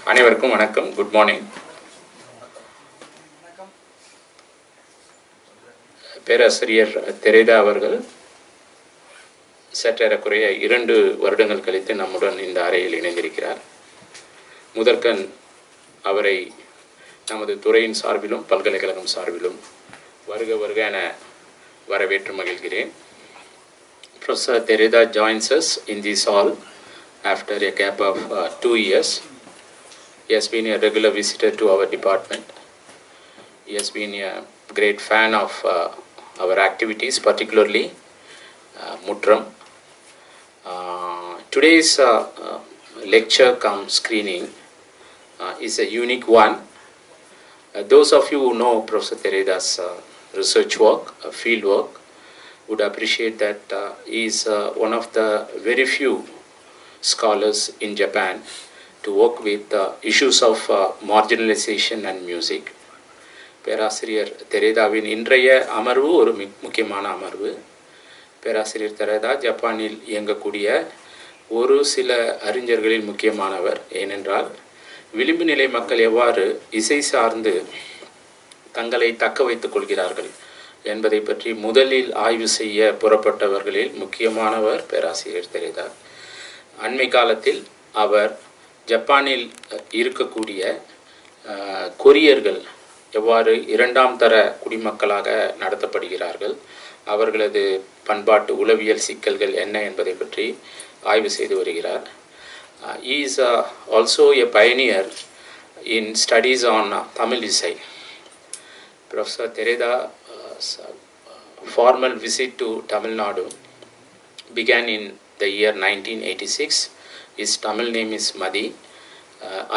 அனைவருக்கும் வணக்கம். Good morning. பேராசிரியர் தெரேதா அவர்கள் சற்றேறக்குறைய 2 வருடங்கள் கழித்து நம்முடன் இந்த அறையில் இணைந்திருக்கிறார். முதற்கண் அவரை நமது துறையின் சார்பிலும் பல்கலைக்கழகம் சார்பிலும் வருக வருக என வரவேற்று மகிழ்கிறேன். Professor Terada joins us in this hall after a gap of 2 years. He has been a regular visitor to our department. He has been a great fan of our activities, particularly MUTTRAM. Today's lecture cum screening is a unique one. Those of you who know Professor Terada's research work, field work, would appreciate that he is one of the very few scholars in Japan to work with issues of marginalization and music. பேராசிரியர் தெரேதாவின் இன்றைய அமர்வு ஒரு முக்கியமான அமர்வு. பேராசிரியர் தெரேதா ஜப்பானில் இயங்கக்கூடிய ஒரு சில அறிஞர்களில் முக்கியமானவர். ஏனென்றால் விளிம்பு நிலை மக்கள் எவ்வாறு இசை சார்ந்து தங்களை தக்க வைத்துக் கொள்கிறார்கள் என்பதை பற்றி முதலில் ஆய்வு செய்ய புறப்பட்டவர்களில் முக்கியமானவர் பேராசிரியர் தெரேதா. அண்மை காலத்தில் அவர் ஜப்பானில் இருக்கக்கூடிய கொரியர்கள் எவ்வாறு 2ஆம் தர குடிமக்களாக நடத்தப்படுகிறார்கள், அவர்களது பண்பாட்டு உளவியல் சிக்கல்கள் என்ன என்பதை பற்றி ஆய்வு செய்து வருகிறார். He is also a pioneer in studies on Tamil Isai. Professor Terada's formal visit to Tamil Nadu began in the year 1986. His Tamil name is Madi.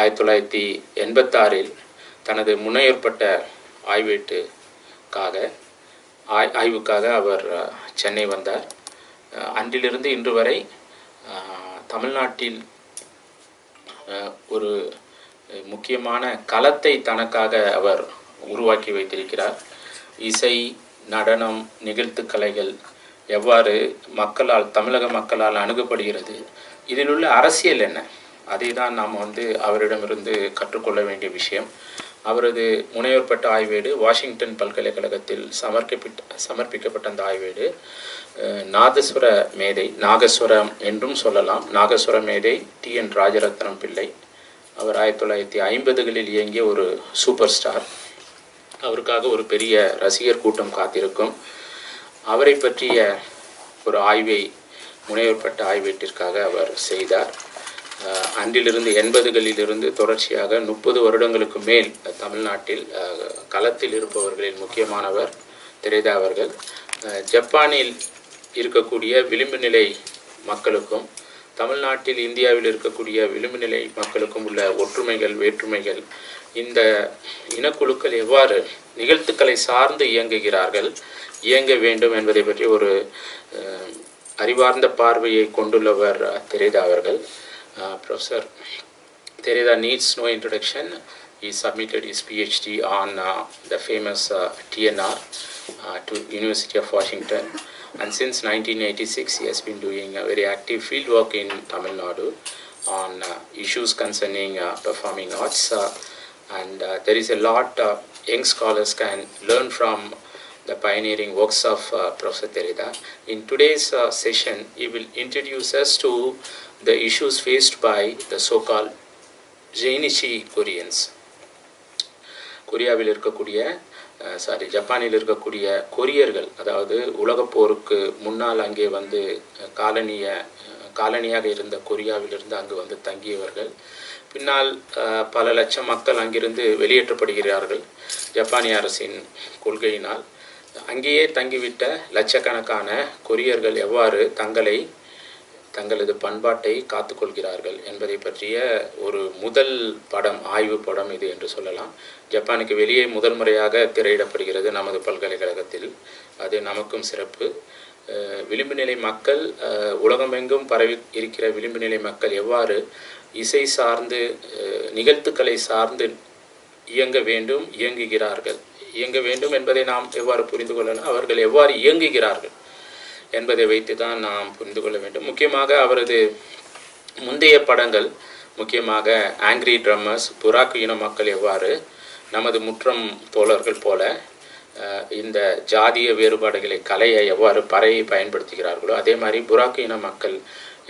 1986 தனது முனையற்பட்ட ஆய்வுக்காக அவர் சென்னை வந்தார். அன்றிலிருந்து இன்று வரை தமிழ்நாட்டில் ஒரு முக்கியமான களத்தை தனக்காக அவர் உருவாக்கி வைத்திருக்கிறார். இசை, நடனம், நிகழ்த்து கலைகள் எவ்வாறு தமிழக மக்களால் அணுகப்படுகிறது, இதில் உள்ள அரசியல் என்ன, அதை தான் நாம் அவரிடமிருந்து கற்றுக்கொள்ள வேண்டிய விஷயம். அவரது முனைவர்பட்ட ஆய்வேடு வாஷிங்டன் பல்கலைக்கழகத்தில் சமர்ப்பிக்கப்பட்ட அந்த ஆய்வேடு நாதஸ்வர மேதை, நாகஸ்வரம் என்றும் சொல்லலாம், நாகஸ்வர மேதை TN ராஜரத்னம் பிள்ளை. அவர் 1950களில் இயங்கிய ஒரு சூப்பர் ஸ்டார். அவருக்காக ஒரு பெரிய ரசிகர் கூட்டம் காத்திருக்கும். அவரை பற்றிய ஒரு ஆய்வை முனைவர்பட்ட ஆய்வேட்டிற்காக அவர் செய்தார். அன்றிலிருந்து 80களிலிருந்து தொடர்ச்சியாக 30 வருடங்களுக்கு மேல் தமிழ்நாட்டில் களத்தில் இருப்பவர்களில் முக்கியமானவர் தெரேதா அவர்கள். ஜப்பானில் இருக்கக்கூடிய விளிம்பு நிலை மக்களுக்கும் தமிழ்நாட்டில் இந்தியாவில் இருக்கக்கூடிய விளிம்பு நிலை மக்களுக்கும் உள்ள ஒற்றுமைகள், வேற்றுமைகள், இந்த இனக்குழுக்கள் எவ்வாறு நிகழ்த்துக்களை சார்ந்து இயங்க வேண்டும் என்பதை பற்றி ஒரு அறிவார்ந்த பார்வையை கொண்டுள்ளவர் தெரேதா அவர்கள். Professor Terada needs no introduction. He submitted his PhD on the famous TNR to University of Washington, and since 1986 he has been doing a very active field work in Tamil Nadu on issues concerning performing arts, and there is a lot young scholars can learn from the pioneering works of Professor Terada. In today's session, he will introduce us to the issues faced by the so-called Zainichi Koreans. ஜப்பானில் இருக்கக்கூடிய கொரியர்கள், அதாவது உலகப் போருக்கு முன்னால் அங்கே காலனியாக இருந்த கொரியாவிலிருந்து அங்கு தங்கியவர்கள். பின்னால் பல லட்சம் மக்கள் அங்கிருந்து வெளியேற்றப்படுகிறார்கள் ஜப்பானிய அரசின் கொள்கையினால். அங்கேயே தங்கிவிட்ட லட்சக்கணக்கான கொரியர்கள் எவ்வாறு தங்களது பண்பாட்டை காத்துக்கொள்கிறார்கள் என்பதை பற்றிய ஒரு முதல் ஆய்வு படம் இது என்று சொல்லலாம். ஜப்பானுக்கு வெளியே முதல் முறையாக திரையிடப்படுகிறது நமது பல்கலைக்கழகத்தில். அது நமக்கும் சிறப்பு. விளிம்பு நிலை மக்கள், உலகமெங்கும் பரவி இருக்கிற விளிம்பு நிலை மக்கள் எவ்வாறு இசை சார்ந்து நிகழ்த்துக்களை சார்ந்து இயங்க வேண்டும் என்பதை நாம் எவ்வாறு புரிந்து கொள்ளலாம், அவர்கள் எவ்வாறு இயங்குகிறார்கள் என்பதை வைத்து தான் நாம் புரிந்து கொள்ள வேண்டும். முக்கியமாக அவரது முந்தைய படங்கள் முக்கியமாக ஆங்கிரி ட்ரம்மர்ஸ் புராக்கு இன மக்கள் எவ்வாறு நமது முற்றம் தோழர்கள் போல இந்த ஜாதிய வேறுபாடுகளை களைய எவ்வாறு பறையை பயன்படுத்துகிறார்களோ அதே மாதிரி புராக்கு இன மக்கள்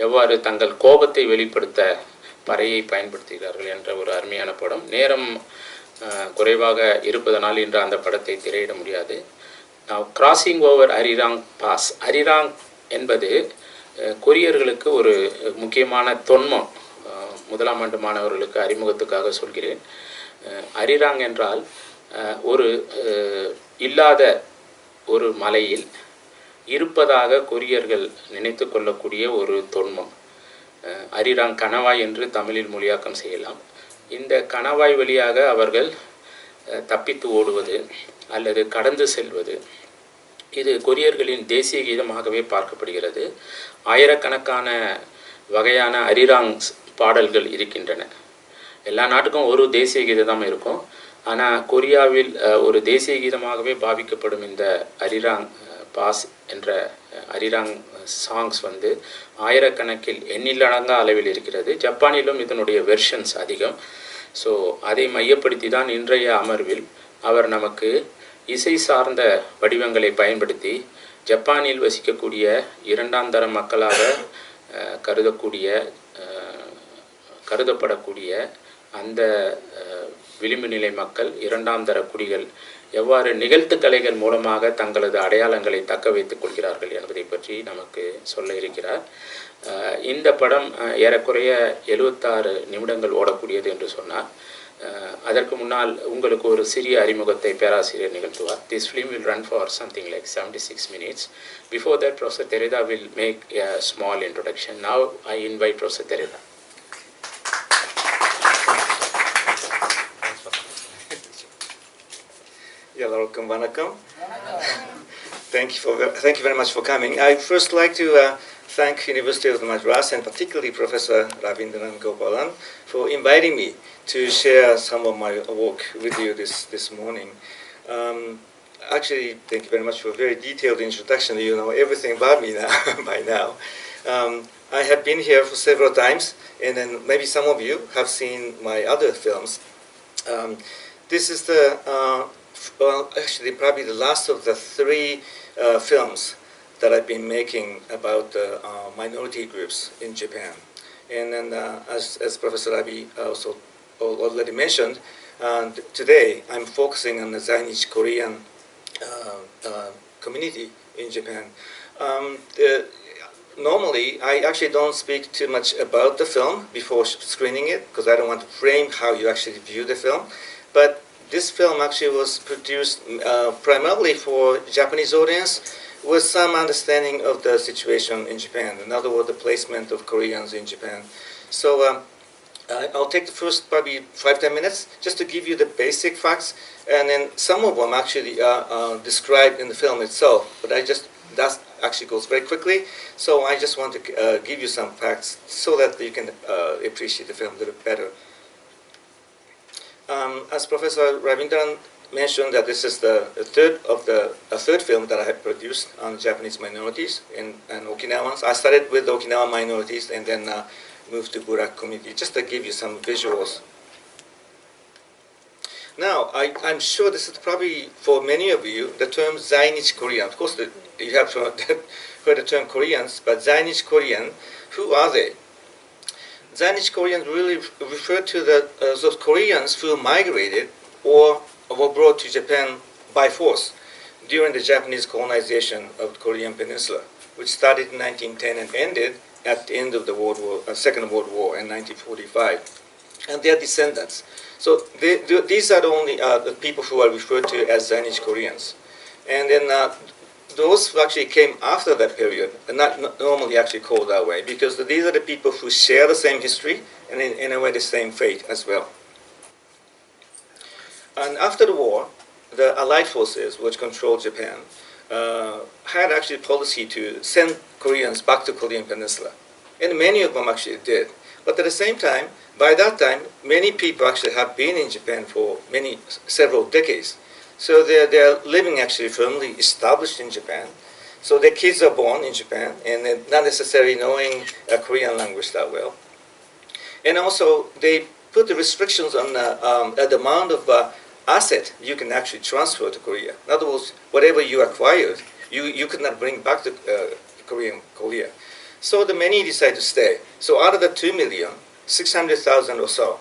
எவ்வாறு தங்கள் கோபத்தை வெளிப்படுத்த பறையை பயன்படுத்துகிறார்கள் என்ற ஒரு அருமையான படம். நேரம் குறைவாக இருப்பதனால் இன்று அந்த படத்தை திரையிட முடியாது. Crossing over Arirang pass. Arirang என்பது கொரியர்களுக்கு ஒரு முக்கியமான தொன்மம். முதலாம் ஆண்டு மாணவர்களுக்கு அறிமுகத்துக்காக சொல்கிறேன். அரிராங் என்றால் ஒரு இல்லாத ஒரு மலையில் இருப்பதாக கொரியர்கள் நினைத்து கொள்ளக்கூடிய ஒரு தொன்மம். அரிராங் கணவாய் என்று தமிழில் மொழியாக்கம் செய்யலாம். இந்த கணவாய் வழியாக அவர்கள் தப்பித்து ஓடுவது அல்லது கடந்து செல்வது இது கொரியர்களின் தேசிய கீதமாகவே பார்க்கப்படுகிறது. ஆயிரக்கணக்கான வகையான அரிராங் பாடல்கள் இருக்கின்றன. எல்லா நாட்டுக்கும் ஒரு தேசிய கீதம் தான் இருக்கும். ஆனால் கொரியாவில் ஒரு தேசிய கீதமாகவே பாவிக்கப்படும் இந்த அரிராங் பாஸ் என்ற அரிராங் சாங்ஸ் ஆயிரக்கணக்கில் எண்ணிலடங்கா அளவில் இருக்கிறது. ஜப்பானிலும் இதனுடைய வெர்ஷன்ஸ் அதிகம். ஸோ அதை மையப்படுத்தி தான் இன்றைய அமர்வில் அவர் நமக்கு இசை சார்ந்த வடிவங்களை பயன்படுத்தி ஜப்பானில் வசிக்கக்கூடிய இரண்டாம் தர மக்களாக கருதப்படக்கூடிய அந்த விளிம்பு நிலை மக்கள், இரண்டாம் தர குடிகள் எவ்வாறு நிகழ்த்து கலைகள் மூலமாக தங்களது அடையாளங்களை தக்க வைத்துக் கொள்கிறார்கள் என்பதை பற்றி நமக்கு சொல்ல இருக்கிறார். இந்த படம் ஏறக்குறைய 76 நிமிடங்கள் ஓடக்கூடியது என்று சொன்னார். அதற்கு முன்னால் உங்களுக்கு ஒரு சிறிய அறிமுகத்தை பேராசிரியர் நிகழ்த்துவார். This film will run for something like 76 minutes. Before that, Professor Terada will make a small introduction. Now I invite Professor Terada. Welcome, vanakkam. Thank you very much for coming. I'd first like to thank University of Madras and particularly Professor Ravindran Gopalan for inviting me to share some of my work with you this morning. Actually, thank you very much for a very detailed introduction. You know everything about me now, by now. I have been here for several times, and then maybe some of you have seen my other films. This is actually probably the last of the 3 films that I've been making about minority groups in Japan. And then as Professor Ravi also already mentioned, today I'm focusing on the Zainichi Korean community in Japan. Normally, I actually don't speak too much about the film before screening it because I don't want to frame how you actually view the film. But this film actually was produced primarily for Japanese audience with some understanding of the situation in Japan. In other words, the placement of Koreans in Japan. So I'll take the first probably 5-10 minutes just to give you the basic facts, and then some of them actually are described in the film itself. But that actually goes very quickly. So I just want to give you some facts so that you can appreciate the film a little better. As Professor Ravindran mentioned, that this is the third film that I have produced on Japanese minorities and Okinawans. I started with the Okinawa minorities and then moved to Burak community, just to give you some visuals. Now, I'm sure this is probably, for many of you, the term Zainichi Korean. Of course, you have heard the term Koreans, but Zainichi Korean, who are they? Zainichi Koreans really refer to those Koreans who migrated or were brought to Japan by force during the Japanese colonization of the Korean Peninsula, which started in 1910 and ended at the end of the Second World War in 1945. And their descendants. So these are the only the people who are referred to as Zainichi Koreans. And then those who actually came after that period are not normally actually called that way, because these are the people who share the same history and in a way the same fate as well. And after the war, the Allied forces, which controlled Japan, had actually a policy to send Koreans back to Korean Peninsula. And many of them actually did. But at the same time, by that time, many people actually have been in Japan for several decades. So they're living actually firmly established in Japan. So their kids are born in Japan and they're not necessarily knowing Korean language that well. And also, they put the restrictions on the amount of asset you can actually transfer to Korea. In other words, whatever you acquired, you could not bring back to Korea. So the many decided to stay. So out of the 2,600,000 or so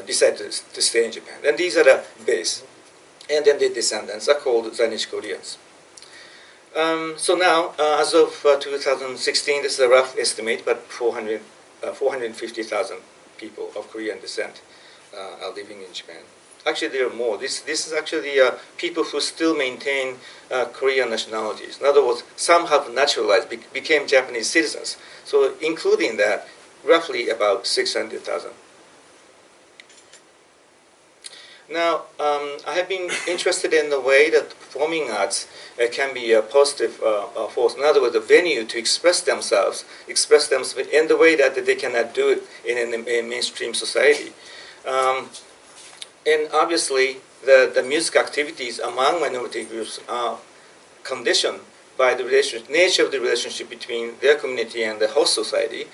decided to stay in Japan. And these are the base. And then the descendants are called Zainichi Koreans. So now, as of 2016, this is a rough estimate, but 450,000 people of Korean descent are living in Japan. Actually, there are more. This is actually people who still maintain Korean nationalities. In other words, some have naturalized, became Japanese citizens. So including that, roughly about 600,000. Now, I have been interested in the way that performing arts can be a positive force. In other words, a venue to express themselves in the way that they cannot do it in mainstream society. And obviously, the music activities among minority groups are conditioned by the nature of the relationship between their community and the host society.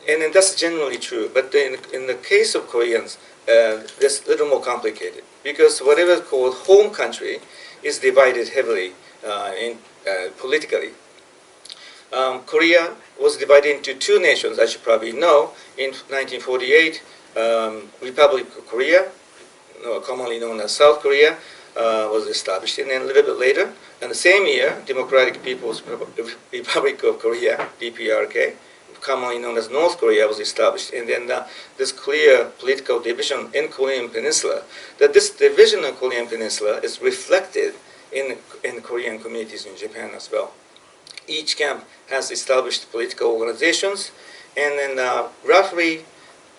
And that's generally true. But in the case of Koreans, it's a little more complicated, because whatever is called home country is divided heavily politically. Korea was divided into two nations, as you probably know. In 1948, Republic of Korea, commonly known as South Korea, was established. And then a little bit later, in the same year, Democratic People's Republic of Korea, DPRK, commonly known as North Korea, was established. And then this clear political division in Korean Peninsula, that this division of Korean Peninsula is reflected in Korean communities in Japan as well. Each camp has established political organizations, and then roughly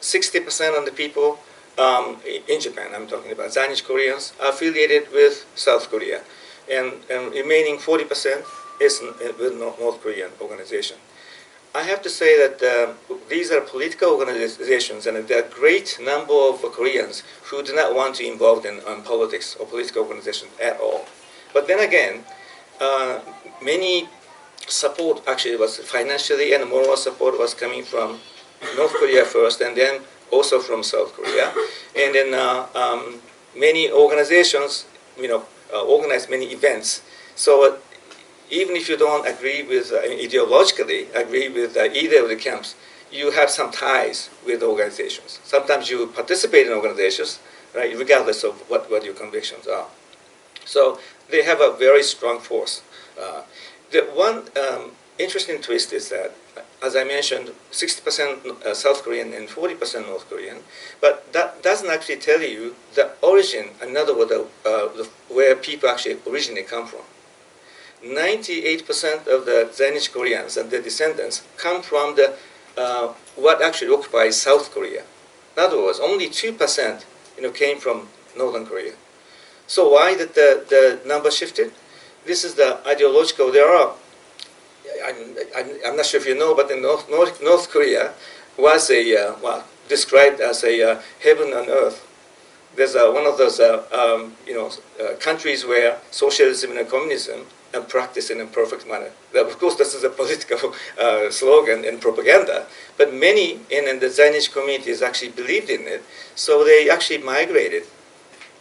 60% of the people in Japan, I'm talking about Zainichi Koreans, are affiliated with South Korea, and remaining 40% is with North Korean organization. I have to say that these are political organizations, and there are a great number of Koreans who do not want to involve in politics or political organizations at all. But then again, many support actually was financially and moral support was coming from North Korea first, and then also from South Korea. And then many organizations, organize many events. So even if you don't agree with, ideologically agree with either of the camps, you have some ties with organizations. Sometimes you participate in organizations, right, regardless of what your convictions are. So they have a very strong force. The one interesting twist is that, as I mentioned, 60% South Korean and 40% North Korean, but that doesn't actually tell you the origin, in other words, where people actually originally come from. 98% of the Zainichi Koreans and their descendants come from what actually occupies South Korea. In other words, only 2% came from Northern Korea. So why did the number shifted? This is the ideological. There are, I'm not sure if you know, but in North Korea was described as a heaven on earth. There's one of those countries where socialism and communism are practiced in a perfect manner. Of course, this is a political slogan and propaganda, but many in the Zainichi communities actually believed in it, so they actually migrated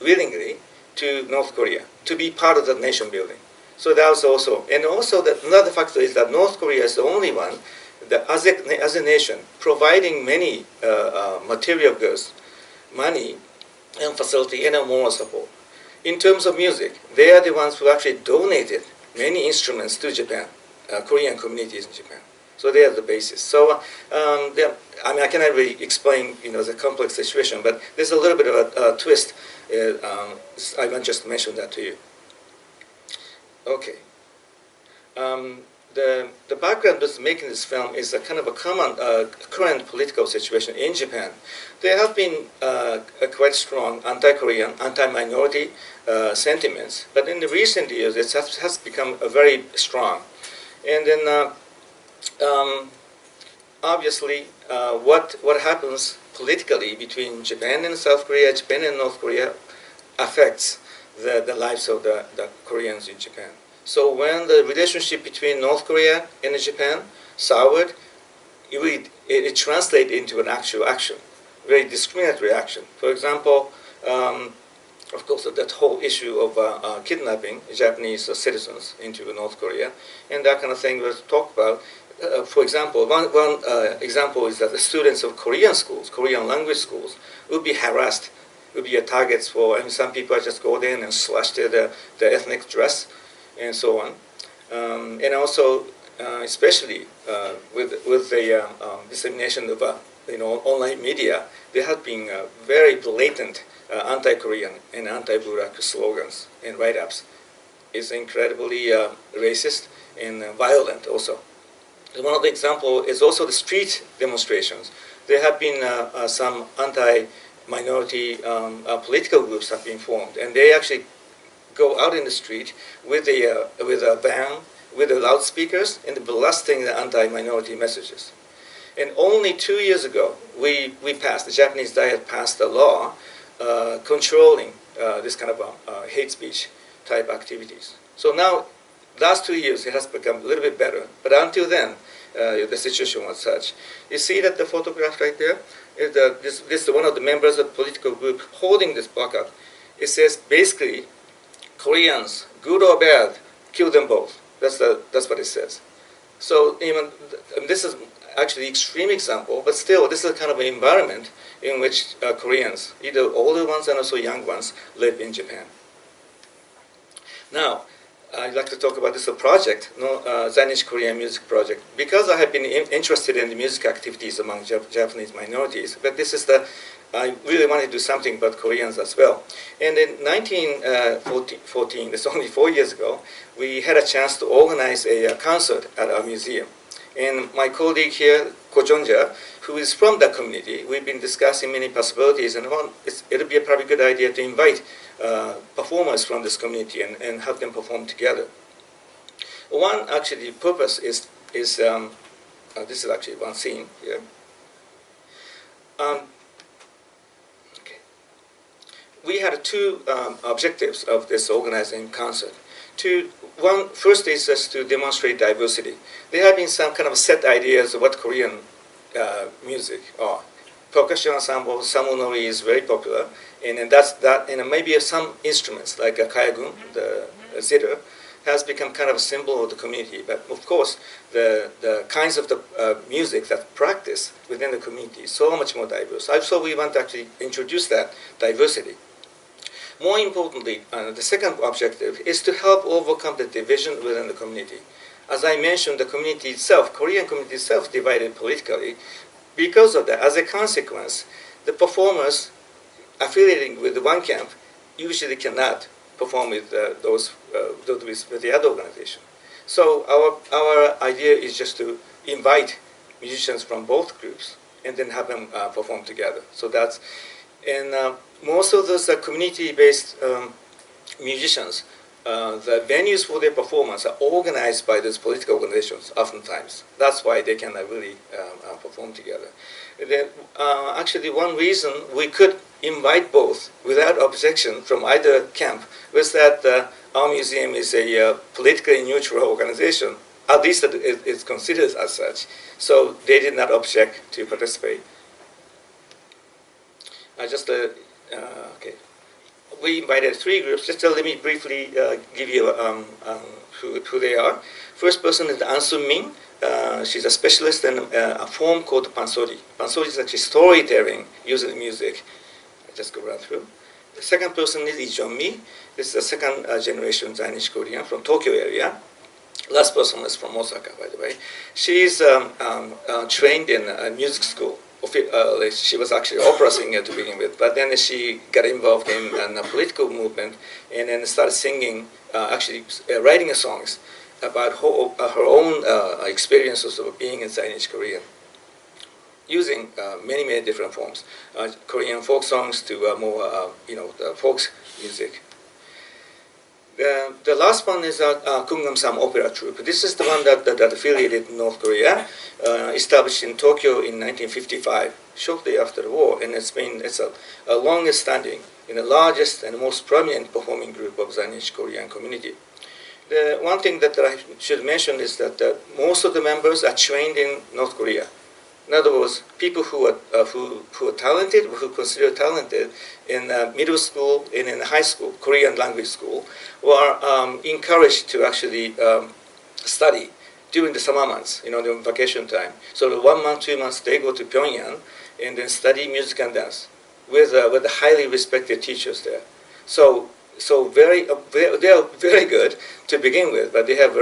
willingly to North Korea to be part of the nation building. So that was also, and also another factor is that North Korea is the only one that as a nation providing many material goods, money, and facility, and moral support. In terms of music, they are the ones who actually donated many instruments to Japan, Korean communities in Japan. So they are the basis. So I cannot really explain the complex situation, but there's a little bit of a twist. I want just to mention that to you. Okay. The background of making this film is a kind of a common current political situation in Japan. There have been quite strong anti-Korean, anti-minority sentiments, but in the recent years it has become very strong. And then obviously what happens politically between Japan and South Korea, Japan and North Korea affects the lives of the Koreans in Japan. So when the relationship between North Korea and Japan soured, it translates into an actual action, very discriminatory action. For example, of course, that whole issue of kidnapping Japanese citizens into North Korea, and that kind of thing was talked about. For example, one example is that the students of Korean schools, Korean language schools, would be harassed, would be targets for, I mean, some people just go there and slash their ethnic dress, and so on. And also, especially with the dissemination of online media, there have been very blatant anti-Korean and anti-Burak slogans and write-ups. It's incredibly racist and violent also. One of the examples is also the street demonstrations. There have been some anti-minority political groups have been formed, and they actually go out in the street with a van, with the loudspeakers, and blasting the anti-minority messages. And only 2 years ago, the Japanese Diet passed a law controlling this kind of hate speech type activities. So now, last 2 years, it has become a little bit better. But until then, the situation was such. You see that the photograph right there? This is one of the members of the political group holding this placard. It says, basically, Koreans, good or bad, kill them both. That's what it says. So even this is actually an extreme example, but still, this is a kind of an environment in which Koreans, either older ones and also young ones, live in Japan. Now, I'd like to talk about this project, Zainichi Korean Music Project, because I have been interested in the music activities among Japanese minorities. But I really wanted to do something about Koreans as well. And in 1914, that's only 4 years ago, we had a chance to organize a concert at our museum. And my colleague here, Ko Jonja, who is from that community, we've been discussing many possibilities, and it'll be a probably good idea to invite performers from this community and have them perform together. One actually purpose is this is actually one scene here. We had two objectives of this organizing concert. First is just to demonstrate diversity. There have been some kind of set ideas of what Korean music are. Percussion ensemble, samunori is very popular, and that's that. And maybe some instruments like a kayagun, the zither, has become kind of a symbol of the community. But of course, the kinds of the music that practice within the community is so much more diverse. So we want to actually introduce that diversity. More importantly, the second objective is to help overcome the division within the community. As I mentioned, the community itself, Korean community itself, divided politically. Because of that, as a consequence, the performers affiliating with one camp usually cannot perform with with the other organization. So our idea is just to invite musicians from both groups and then have them perform together. So that's most of those community-based musicians, the venues for their performance are organized by those political organizations oftentimes. That's why they can really perform together. Then, actually, one reason we could invite both without objection from either camp was that our museum is a politically neutral organization. At least it's considered as such. So they did not object to participate. Okay. We invited three groups. Just let me briefly give you who they are. First person is An Sun-min. She's a specialist in a form called pansori. Pansori is actually storytelling using music. I just go right through. The second person is Lee Jong-mi. This is the second generation Zainichi Korean from Tokyo area. Last person is from Osaka, by the way. She's trained in a music school. She was actually an opera singer to begin with, but then she got involved in a political movement and then started singing, writing songs about her own experiences of being in Zainichi Korea, using many different forms, Korean folk songs to more the folk music. The last one is Kumgam-sam Opera Troupe. This is the one that affiliated in North Korea, established in Tokyo in 1955, shortly after the war, and it's a longest standing and the largest and most prominent performing group of Zainichi Korean community. One thing that I should mention is that most of the members are trained in North Korea. In other words, people who are talented, who consider talented in middle school and in high school, Korean language school, were encouraged to actually study during the summer months, during vacation time. So the 1 month, 2 months, they go to Pyongyang and then study music and dance with the highly respected teachers there. So they are very good to begin with, but they have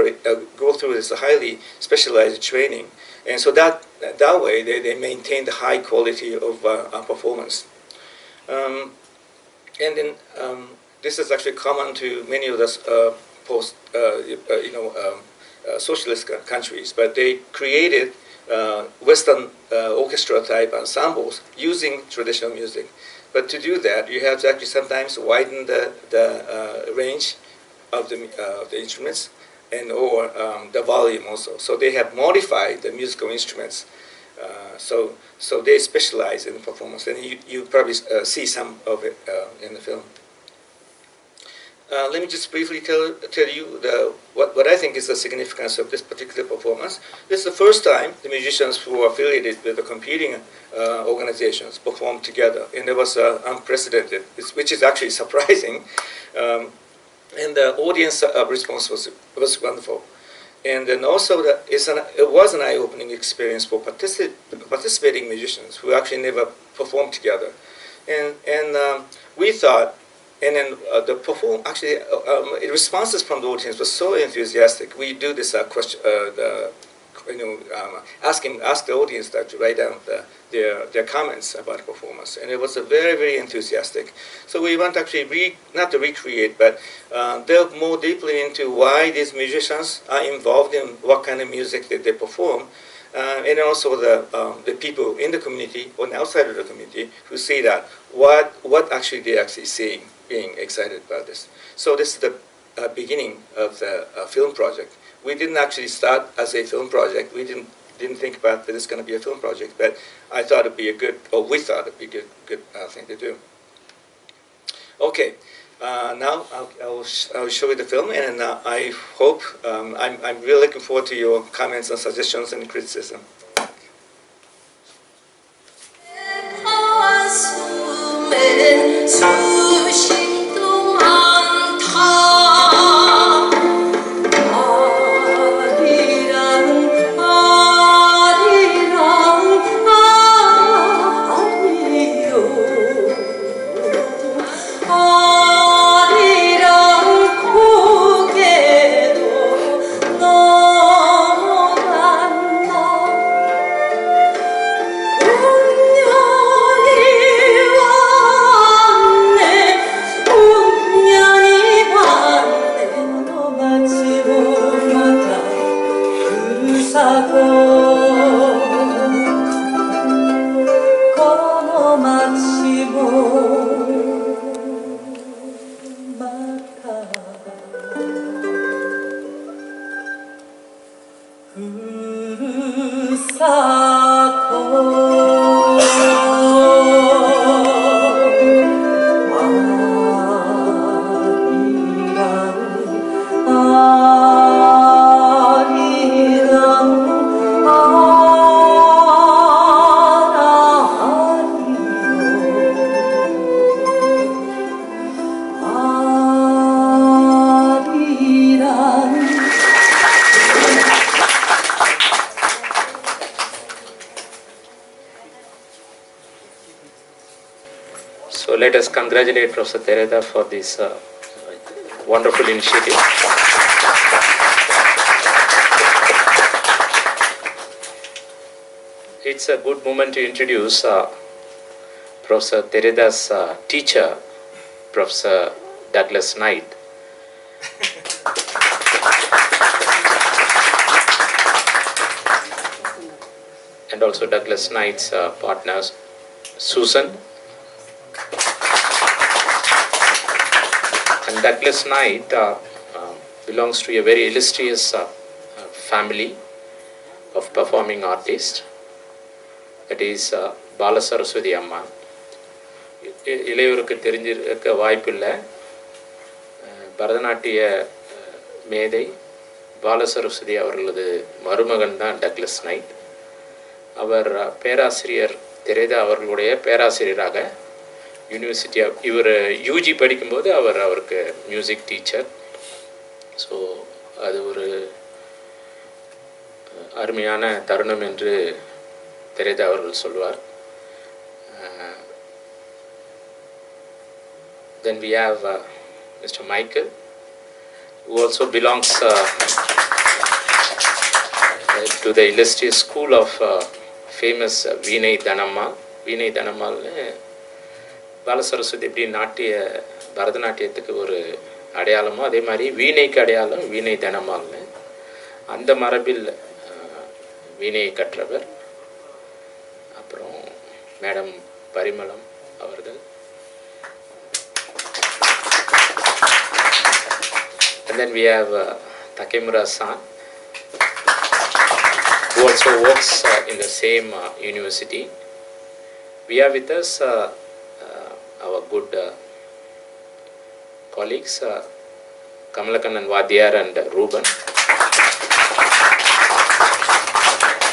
go through this highly specialized training, and so that way they maintain the high quality of performance. And then this is actually common to many of the post socialist countries, but they created Western orchestra type ensembles using traditional music. But to do that, you have to actually sometimes widen the range of the instruments or the volume also. So they have modified the musical instruments. So they specialize in performance, and you probably see some of it in the film. Let me just briefly tell you what I think is the significance of this particular performance. This is the first time the musicians who are affiliated with the competing organizations performed together, and it was unprecedented, which is actually surprising. And the audience response was wonderful. And then also it was an eye-opening experience for participating musicians who actually never performed together. And we thought, and then the responses from the audience were so enthusiastic. We do this question, ask the audience to write down their comments about the performance, and it was very, very enthusiastic. So we want to actually not to recreate, but delve more deeply into why these musicians are involved in what kind of music that they perform, and also the people in the community or outside of the community who see that what actually they're actually seeing, being excited about this. So this is the beginning of the film project. We didn't actually start as a film project. We didn't think about that it's going to be a film project, but I thought it'd be we thought it'd be a good thing to do. Okay, now I'll show you the film, and I hope I'm really looking forward to your comments and suggestions and criticism. So let us congratulate Professor Terada for this wonderful initiative. It's a good moment to introduce Professor Terada's teacher, Professor Douglas Knight. And also Douglas Knight's partners, Susan. And Douglas Knight belongs to a very illustrious family of performing artists. That is Bala Saraswati Amma. இளையோருக்கு தெரிஞ்சிருக்க வாய்ப்பில்லை. பரதநாட்டிய மேதை பாலசரஸ்வதி அவர்களது மருமகன் தான் Douglas night. அவர் பேராசிரியர் தெரேதா அவர்களுடைய பேராசிரியராக யூனிவர்சிட்டி இவர் யூஜி படிக்கும்போது அவருக்கு மியூசிக் டீச்சர். ஸோ அது ஒரு அருமையான தருணம் என்று தெரேதா அவர்கள் சொல்வார். Then we have Mr. Michael, who also belongs to the illustrious school of famous Vinay Dhanammal. Vinay Dhanammal Balasaraswathi எப்படி பரதநாட்டியத்துக்கு ஒரு அடையாளமோ அதே மாதிரி வீணைக்கு அடையாளம் வீணை தனமால்னு அந்த மரபில் வீணையை கற்றவர். அப்புறம் மேடம் பரிமளம் அவர்கள். And then we have Takemura-san, who also works in the same university. We have with us our good colleagues, Kamalakannan Vadiyar and Ruben.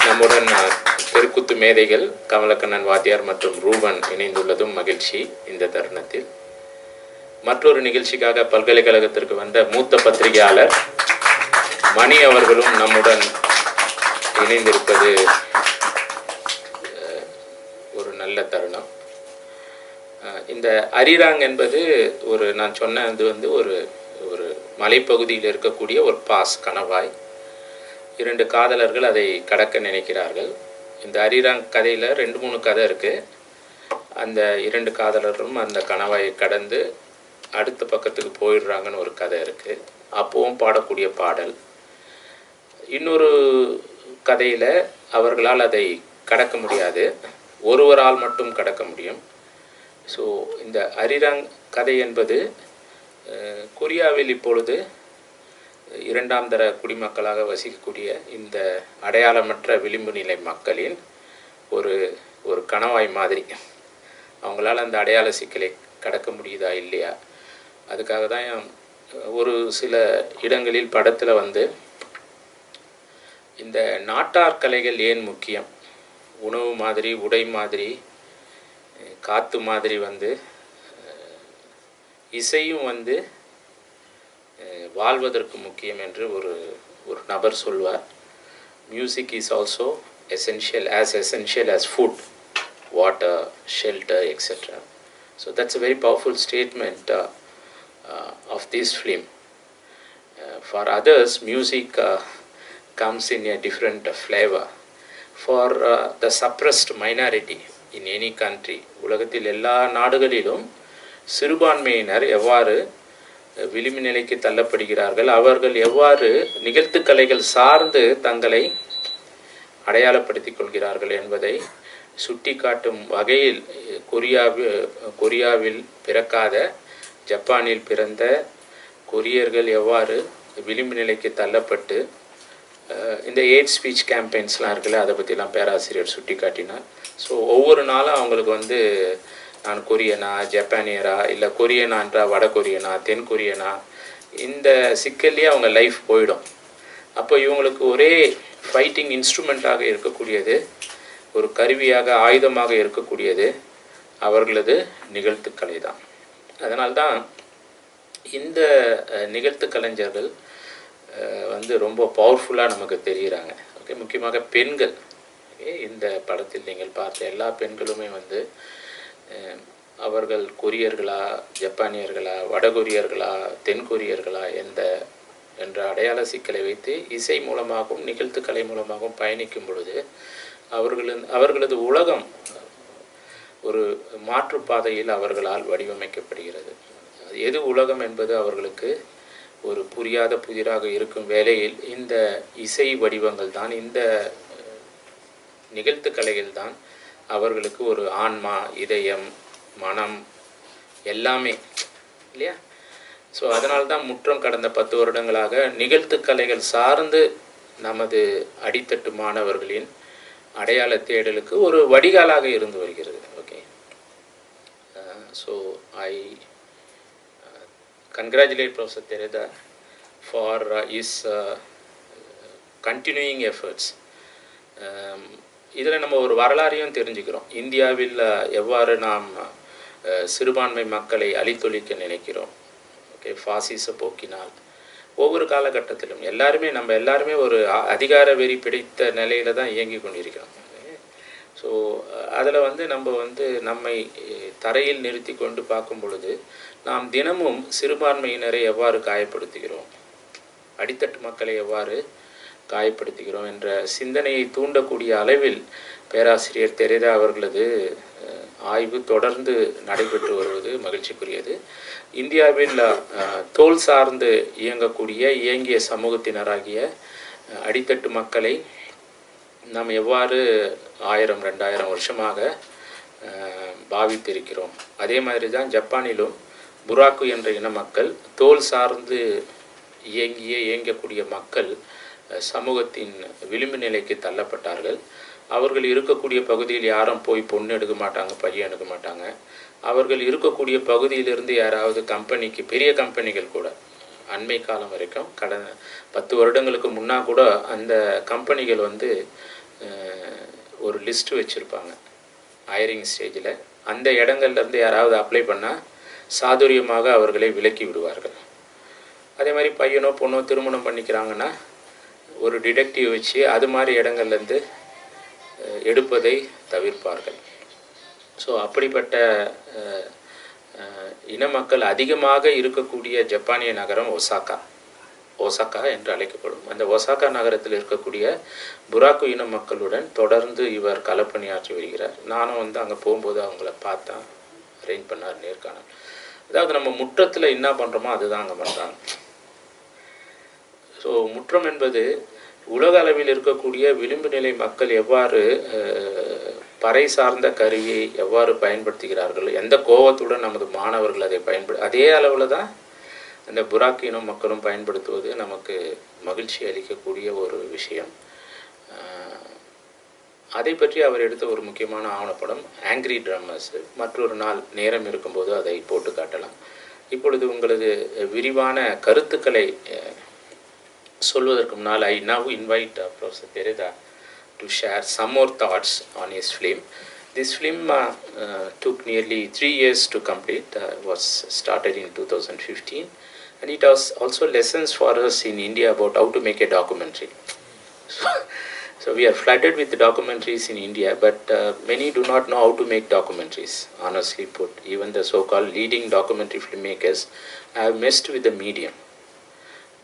நம்முடன் தெருக்குத்து மேதைகள் கமலக்கண்ணன் வாத்தியார் மற்றும் ரூபன் இணைந்துள்ளதும் மகிழ்ச்சி. இந்த தருணத்தில் மற்றொரு நிகழ்ச்சிக்காக பல்கலைக்கழகத்திற்கு வந்த மூத்த பத்திரிகையாளர் மணி அவர்களும் நம்முடன் இணைந்திருப்பது ஒரு நல்ல தருணம். இந்த அரிராங் என்பது நான் சொன்னது வந்து ஒரு மலைப்பகுதியில் இருக்கக்கூடிய ஒரு கணவாய். 2 காதலர்கள் அதை கடக்க நினைக்கிறார்கள். இந்த அரிராங் கதையில் 2-3 கதை இருக்குது. அந்த 2 காதலர்களும் அந்த கணவாயை கடந்து அடுத்த பக்கத்துக்கு போயிடுறாங்கன்னு ஒரு கதை இருக்குது. அப்போவும் பாடக்கூடிய பாடல். இன்னொரு கதையில் அவர்களால் அதை கடக்க முடியாது, ஒருவரால் மட்டும் கடக்க முடியும். ஸோ இந்த அரிராங் கதை என்பது கொரியாவில் இப்பொழுது 2ஆம் தர குடிமக்களாக வசிக்கக்கூடிய இந்த அடையாளமற்ற விளிம்பு நிலை மக்களின் ஒரு கணவாய் மாதிரி. அவங்களால அந்த அடையாள சிக்கலை கடக்க முடியுதா இல்லையா, அதுக்காக தான் ஒரு சில இடங்களில் படத்தில் வந்து இந்த நாட்டார் கலைகள் ஏன் முக்கியம், உணவு மாதிரி, உடை மாதிரி, காற்று மாதிரி வந்து இசையும் வந்து வாழ்வதற்கு முக்கியம் என்று ஒரு நபர் சொல்வார். Music is also essential as food, water, shelter, etc. So that's a very powerful statement of this film. For others, music comes in a different flavor. For the suppressed minority in any country, உலகத்தில் எல்லா நாடுகளிலும் சிறுபான்மையினர் எவ்வாறு விளிம்பு நிலைக்கு தள்ளப்படுகிறார்கள், அவர்கள் எவ்வாறு நிகழ்த்துக்கலைகள் சார்ந்து தங்களை அடையாளப்படுத்திக் கொள்கிறார்கள் என்பதை சுட்டி காட்டும் வகையில் கொரியாவில் பிறக்காத ஜப்பானில் பிறந்த கொரியர்கள் எவ்வாறு விளிம்பு நிலைக்கு தள்ளப்பட்டு இந்த எய்ட் ஸ்பீச் கேம்பெயின்ஸ்லாம் இருக்குல்ல, அதை பற்றிலாம் பேராசிரியர் சுட்டி காட்டினார். ஸோ ஒவ்வொரு நாளும் அவங்களுக்கு வந்து நான் கொரியனா, ஜப்பானியரா, இல்லை கொரியனான்றா வட கொரியனா, தென் கொரியனா, இந்த சிக்கல்லையே அவங்க லைஃப் போயிடும். அப்போ இவங்களுக்கு ஒரே ஃபைட்டிங் இன்ஸ்ட்ருமெண்ட்டாக இருக்கக்கூடியது, ஒரு கருவியாக, ஆயுதமாக இருக்கக்கூடியது அவர்களது நிகழ்த்துக்கலை தான். அதனால்தான் இந்த நிகழ்த்து கலைஞர்கள் வந்து ரொம்ப பவர்ஃபுல்லாக நமக்கு தெரிகிறாங்க. ஓகே, முக்கியமாக பெண்கள். இந்த படத்தில் நீங்கள் பார்த்த எல்லா பெண்களுமே வந்து அவர்கள் கொரியர்களா, ஜப்பானியர்களா, வடகொரியர்களா, தென்கொரியர்களா என்ற அடையாள சிக்கலை வைத்து இசை மூலமாகவும் நிகழ்த்துக்கலை மூலமாகவும் பயணிக்கும் பொழுது அவர்களது உலகம் ஒரு மாற்றுப்பாதையில் அவர்களால் வடிவமைக்கப்படுகிறது. எது உலகம் என்பது அவர்களுக்கு ஒரு புரியாத புதிராக இருக்கும் வேளையில் இந்த இசை வடிவங்கள் தான், இந்த நிகழ்த்துக்கலைகள் தான் அவர்களுக்கு ஒரு ஆன்மா, இதயம், மனம் எல்லாமே இல்லையா. ஸோ அதனால்தான் முற்றம் கடந்த 10 வருடங்களாக நிகழ்த்துக்கலைகள் சார்ந்து நமது அடித்தட்டு மாணவர்களின் அடையாள தேடலுக்கு ஒரு வடிகாலாக இருந்து வருகிறது. Okay, so I congratulate Professor Terada for his continuing efforts. இதில் நம்ம ஒரு வரலாறையும் தெரிஞ்சுக்கிறோம். இந்தியாவில் எவ்வாறு நாம் சிறுபான்மை மக்களை அழித்தொழிக்க நினைக்கிறோம். ஓகே, ஃபாசிச போக்கினால் ஒவ்வொரு காலகட்டத்திலும் நம்ம எல்லாருமே ஒரு அதிகார வெறி பிடித்த நிலையில தான் இயங்கி கொண்டிருக்கிறோம். ஸோ அதில் நம்ம நம்மை தரையில் நிறுத்தி கொண்டு பார்க்கும் பொழுது நாம் தினமும் சிறுபான்மையினரை எவ்வாறு காயப்படுத்துகிறோம், அடித்தட்டு மக்களை எவ்வாறு காயப்படுத்துகிறோம் என்ற சிந்தனையை தூண்டக்கூடிய அளவில் பேராசிரியர் தெரேதா அவர்களது ஆய்வு தொடர்ந்து நடைபெற்று வருவது மகிழ்ச்சிக்குரியது. இந்தியாவில் தோல் சார்ந்து இயங்கிய சமூகத்தினராகிய அடித்தட்டு மக்களை நாம் எவ்வாறு 1000-2000 வருஷமாக பாவித்திருக்கிறோம். அதே மாதிரி தான் ஜப்பானிலும் புராக்கு என்ற இன மக்கள் தோல் சார்ந்து இயங்கக்கூடிய மக்கள் சமூகத்தின் விளிம்பு நிலைக்கு தள்ளப்பட்டார்கள். அவர்கள் இருக்கக்கூடிய பகுதியில் யாரும் போய் பொண்ணு எடுக்க மாட்டாங்க, பையன் எடுக்க மாட்டாங்க. அவர்கள் இருக்கக்கூடிய பகுதியிலிருந்து யாராவது பெரிய கம்பெனிகள் கூட அண்மை காலம் வரைக்கும் கடந்த 10 வருடங்களுக்கு முன்னா கூட அந்த கம்பெனிகள் ஒரு லிஸ்ட் வச்சுருப்பாங்க ஹையரிங் ஸ்டேஜில். அந்த இடங்கள்லேருந்து யாராவது அப்ளை பண்ணால் சாதுரியமாக அவர்களை விலக்கி விடுவார்கள். அதே மாதிரி பையனோ பொண்ணோ திருமணம் பண்ணிக்கிறாங்கன்னா ஒரு டிடெக்டிவ் வச்சு அது மாதிரி இடங்கள்லேருந்து எடுப்பதை தவிர்ப்பார்கள். ஸோ அப்படிப்பட்ட இன மக்கள் அதிகமாக இருக்கக்கூடிய ஜப்பானிய நகரம் ஒசாக்கா என்று அழைக்கப்படும். அந்த ஒசாக்கா நகரத்தில் இருக்கக்கூடிய புராக்கு இன மக்களுடன் தொடர்ந்து இவர் களப்பணியாற்றி வருகிறார். நானும் அங்கே போகும்போது அவங்கள பார்த்தேன், அரேஞ்ச் பண்ணார் நேர்காணல். அதாவது நம்ம முற்றத்தில் என்ன பண்ணுறோமோ அதுதான் அங்கே பண்ணுறாங்க. ஸோ முற்றம் என்பது உலக அளவில் இருக்கக்கூடிய விளிம்பு நிலை மக்கள் எவ்வாறு பறை சார்ந்த கருவியை எவ்வாறு பயன்படுத்துகிறார்கள், எந்த கோபத்துடன் நமது மாணவர்கள் அதை அதே அளவில் தான் அந்த புராக்கு இன மக்களும் பயன்படுத்துவது நமக்கு மகிழ்ச்சி அளிக்கக்கூடிய ஒரு விஷயம். அதை பற்றி அவர் எடுத்த ஒரு முக்கியமான ஆவணப்படம் ஆங்கிரி ட்ரம்மர்ஸ். மற்றொரு நாள் நேரம் இருக்கும்போது அதை போட்டு காட்டலாம். இப்பொழுது உங்களது விரிவான கருத்துக்களை சொல்வதற்கு முன்னால் I now invite Professor Terada to share some more thoughts on his film. This film took nearly 3 years to complete, was started in 2015, and it has also lessons for us in India about how to make a documentary. So we are flooded with documentaries in India, but many do not know how to make documentaries, honestly put. Even the so-called leading documentary filmmakers have messed with the medium.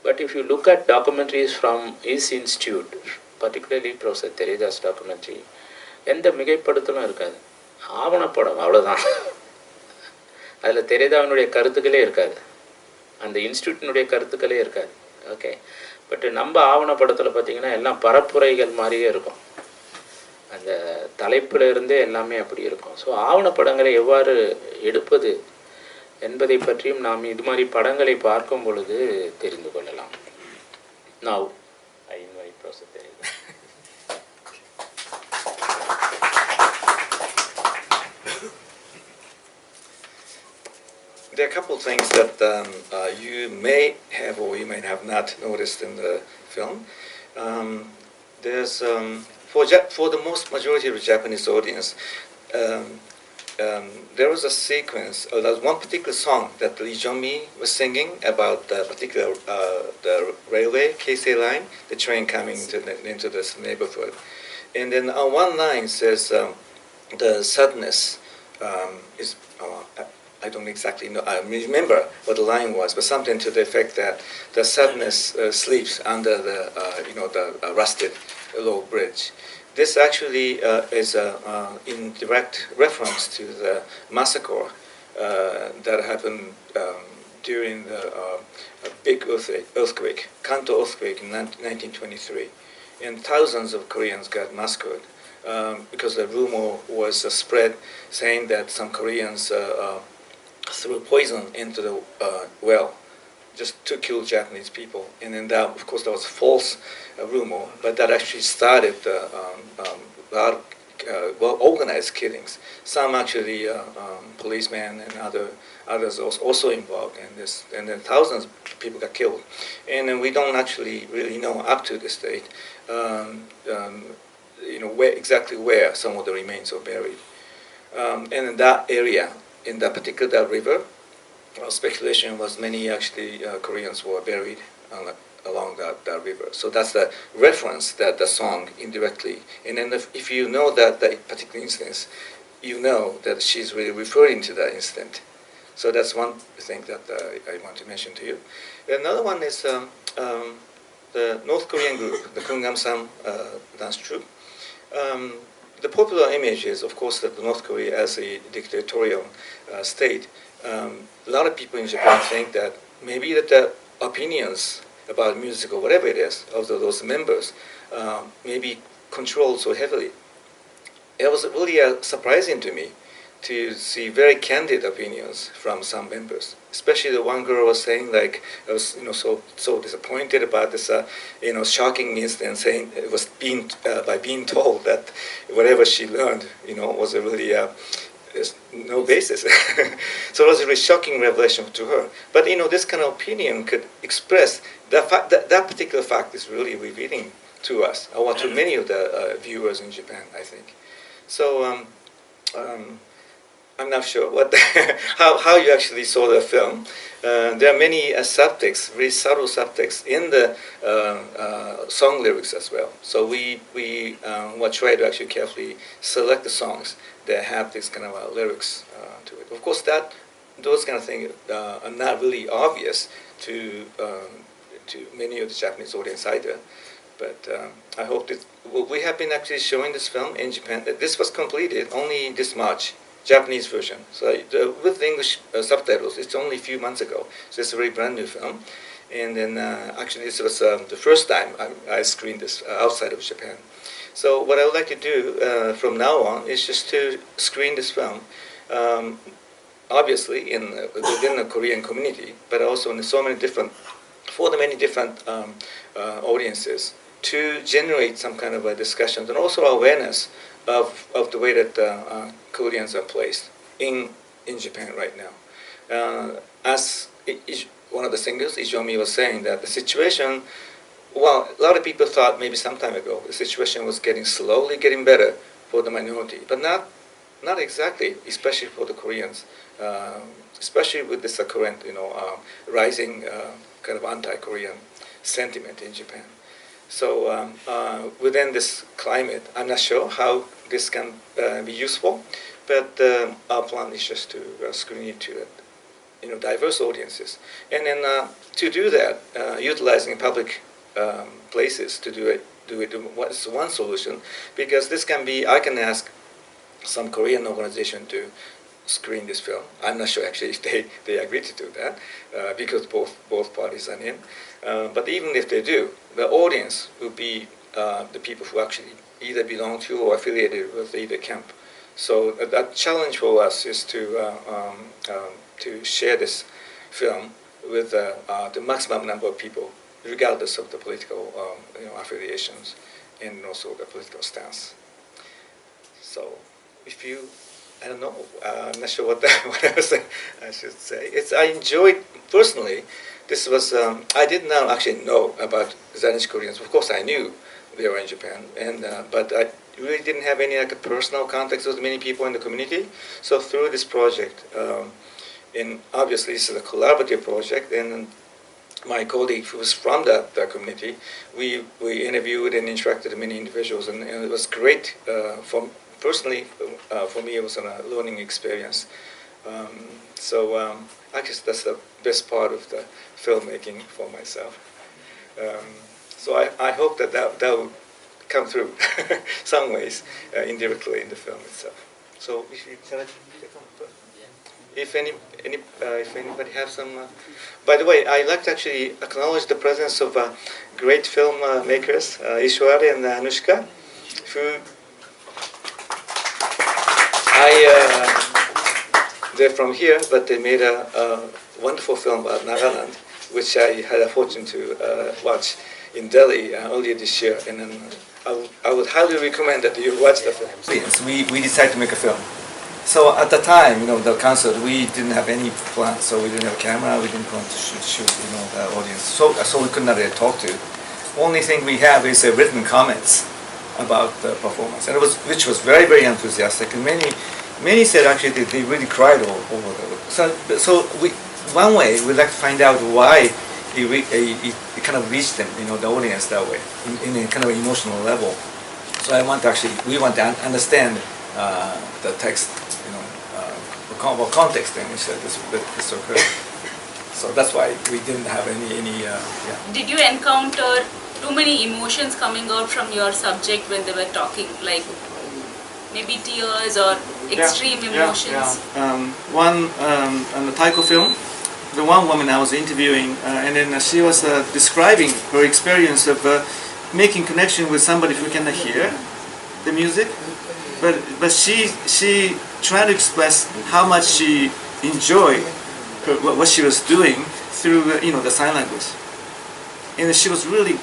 But if you look at documentaries from his institute, particularly Professor Terada's documentary, எந்த மிகைப்படுத்தலும் இருக்காது, ஆவணப்படம் அவ்வளோதான். அதில் தெரேதாவினுடைய கருத்துக்களே இருக்காது, அந்த இன்ஸ்டியூட்டினுடைய கருத்துக்களே இருக்காது. Okay, but நம்ம ஆவணப்படத்தில் பார்த்திங்கன்னா எல்லாம் பரப்புரைகள் மாதிரியே இருக்கும். அந்த தலைப்பில் இருந்தே எல்லாமே அப்படி இருக்கும். ஸோ ஆவணப்படங்களை எவ்வாறு எடுப்பது என்பதை பற்றியும் நாம் இது மாதிரி படங்களை பார்க்கும் பொழுது தெரிந்து கொள்ளலாம். Now I invite Professor Terada. There are a couple of things that you may have or you may have not noticed in the film. There's for the most majority of the Japanese audience, there was a sequence, there was one particular song that Lee Jong-mi was singing about the particular the railway, Keisei line, the train coming into this neighborhood. And then one line says, the sadness is, I don't exactly know, I remember what the line was, but something to the effect that the sadness sleeps under the, the rusted low bridge. This actually is in direct reference to the massacre that happened during the big earthquake, Kanto earthquake in 1923. And thousands of Koreans got massacred because the rumor was spread saying that some Koreans threw poison into the well just to kill Japanese people. And then that, of course, that was false rumor, but that actually started well-organized killings. Some actually policemen and others also involved in this, and then thousands of people got killed. And then we don't actually really know up to this date exactly where some of the remains are buried. And in that area, in that particular river, speculation was many actually Koreans were buried along that river. So that's the reference that the song indirectly. And then if you know that particular instance, you know that she's really referring to that incident. So that's one thing that I want to mention to you. Another one is the North Korean group, the Kumgamsam dance troupe. The popular image is, of course, that North Korea as a dictatorial state. A lot of people in Japan think that maybe that the opinions about music or whatever it is of those members may be controlled so heavily. It was really surprising to me to see very candid opinions from some members. Especially the one girl was saying, like, I was so disappointed about this shocking incident, saying it was by being told that whatever she learned was a really there's no basis. So it was a really shocking revelation to her. But this kind of opinion could express that fact, that particular fact is really revealing to us, or to many of the viewers in Japan, I think. So I'm not sure how you actually saw the film. There are many subtext, very subtle subtext in the song lyrics as well. So we will try to actually carefully select the songs that have this kind of lyrics to it. Of course, those kind of things are not really obvious to many of the Japanese audience either. But I hope that we have been actually showing this film in Japan. This was completed only this March, Japanese version. So with English subtitles, it's only a few months ago. So it's a very brand new film. And then actually this was the first time I screened this outside of Japan. So what I would like to do from now on is just to screen this film, obviously within the Korean community, but also in for the many different audiences, to generate some kind of a discussion and also awareness of the way that Koreans are placed in Japan right now. As one of the singers, Ijomi, was saying, that the situation, well, a lot of people thought maybe some time ago the situation was slowly getting better for the minority, but not exactly, especially for the Koreans, especially with this current, rising kind of anti-Korean sentiment in Japan. So within this climate, I'm not sure how this can be useful, but our plan is just to screen it to diverse audiences, and then to do that, utilizing public places to do it. What's one solution? Because this can be, I can ask some Korean organization to screen this film. I'm not sure actually if they agree to do that because both parties are in. But even if they do, the audience will be the people who actually either belong to or affiliated with either camp. So that challenge for us is to share this film with the maximum number of people, regardless of the political affiliations and also the political stance. So if you, I don't know, I'm not sure what else I should say. I enjoyed, personally, this was, I did not actually know about Zainichi Koreans. Of course I knew they were in Japan, but I really didn't have any personal contacts with many people in the community. So through this project, and obviously this is a collaborative project, and my colleague who was from that community, we interviewed and interacted with many individuals, and it was great. Personally, for me, it was a learning experience. So I guess that's the best part of the filmmaking for myself. So I hope that will come through some ways indirectly in the film itself. So if anybody has some, by the way, I'd like to actually acknowledge the presence of great film makers, Ishwari and Anushka, who they're from here, but they made a wonderful film about Nagaland, which I had a fortune to watch in Delhi earlier this year, and then I would highly recommend that you watch the film. We decided to make a film. So at the time, the concert, we didn't have any plan, so we didn't have a camera, we didn't want to shoot the audience, so we could not really talk to. Only thing we have is written comments about the performance, and which was very, very enthusiastic, and many said actually they really cried over the. So one way we'd like to find out why it kind of reached them, the audience that way, in a kind of emotional level. So we want to understand the text, the context in which this occurred. So that's why we didn't have any. Yeah. Did you encounter too many emotions coming out from your subject when they were talking, like maybe tears or extreme emotions? One on the Taiko film, the one woman I was interviewing, and then she was describing her experience of making connection with somebody who cannot hear the music, but she tried to express how much she enjoyed what she was doing through the sign language, and she was really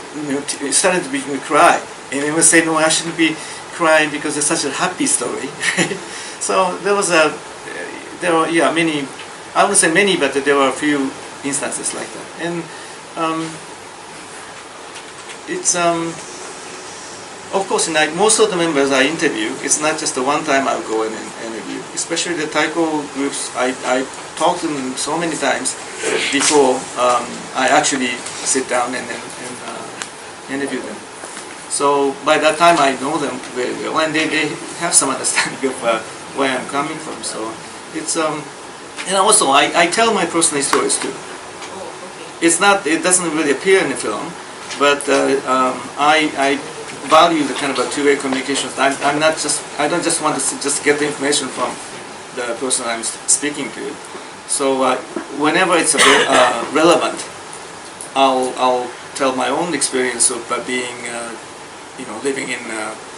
starting to cry, and it was saying, no, I shouldn't be crying because it's such a happy story. So there were many. I wouldn't say many, but there were a few instances like that. And it's of course, like most of the members I interview, it's not just the one time I'll go in and interview. Especially the Taiko groups, I talked to them so many times before I actually sit down and interview them. So by that time I know them very well, and they have some understanding of where I'm coming from. So it's and also I tell my personal stories too. It doesn't really appear in the film, but I value the kind of a two-way communication. I don't just want to just get the information from the person I'm speaking to. So whenever it's relevant, I'll tell my own experience of being living in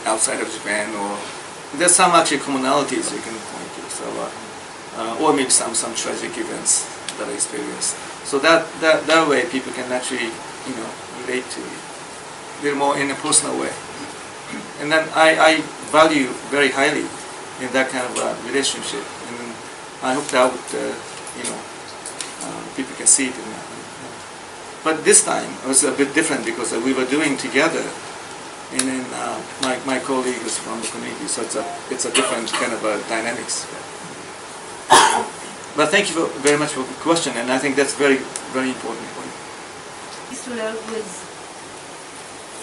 outside of Japan, or there's some actually commonalities you can point to. So or maybe some tragic events that I experienced. So that way people can actually relate to it a little more in a personal way. And then I value very highly in that kind of relationship, and I hope that would people can see it in that. But this time it was a bit different because we were doing together, and then my colleague is from the community, so it's a different kind of dynamics. But thank you very much for the question, and I think that's very, very important point. Stood out was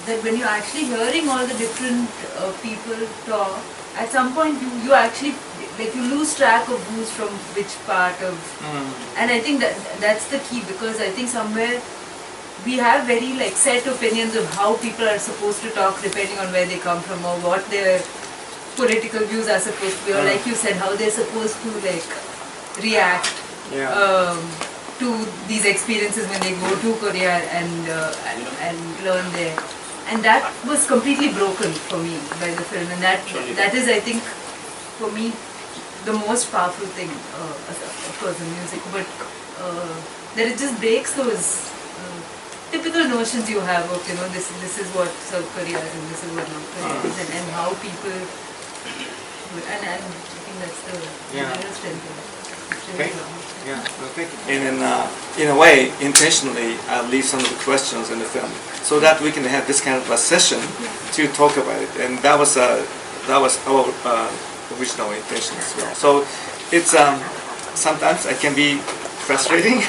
that when you're actually hearing all the different people talk, at some point you actually you lose track of who's from which part of, and I think that's the key, because I think somewhere we have very set opinions of how people are supposed to talk depending on where they come from or what their political views are supposed to be, or like you said, how they're supposed to react to these experiences when they go to Korea and learn there. And that was completely broken for me by the film, and that is, I think, for me, the most powerful thing. Of course, the music, but that it just breaks those typical notions you have of this is what South Korea is and this is what North Korea is, and how people and I think that's the real strength of it. Okay. Yeah, well, thank you. And then, in a way, intentionally, I'll leave some of the questions in the film so that we can have this kind of a session to talk about it. And that was our original intention as well. So it's sometimes it can be frustrating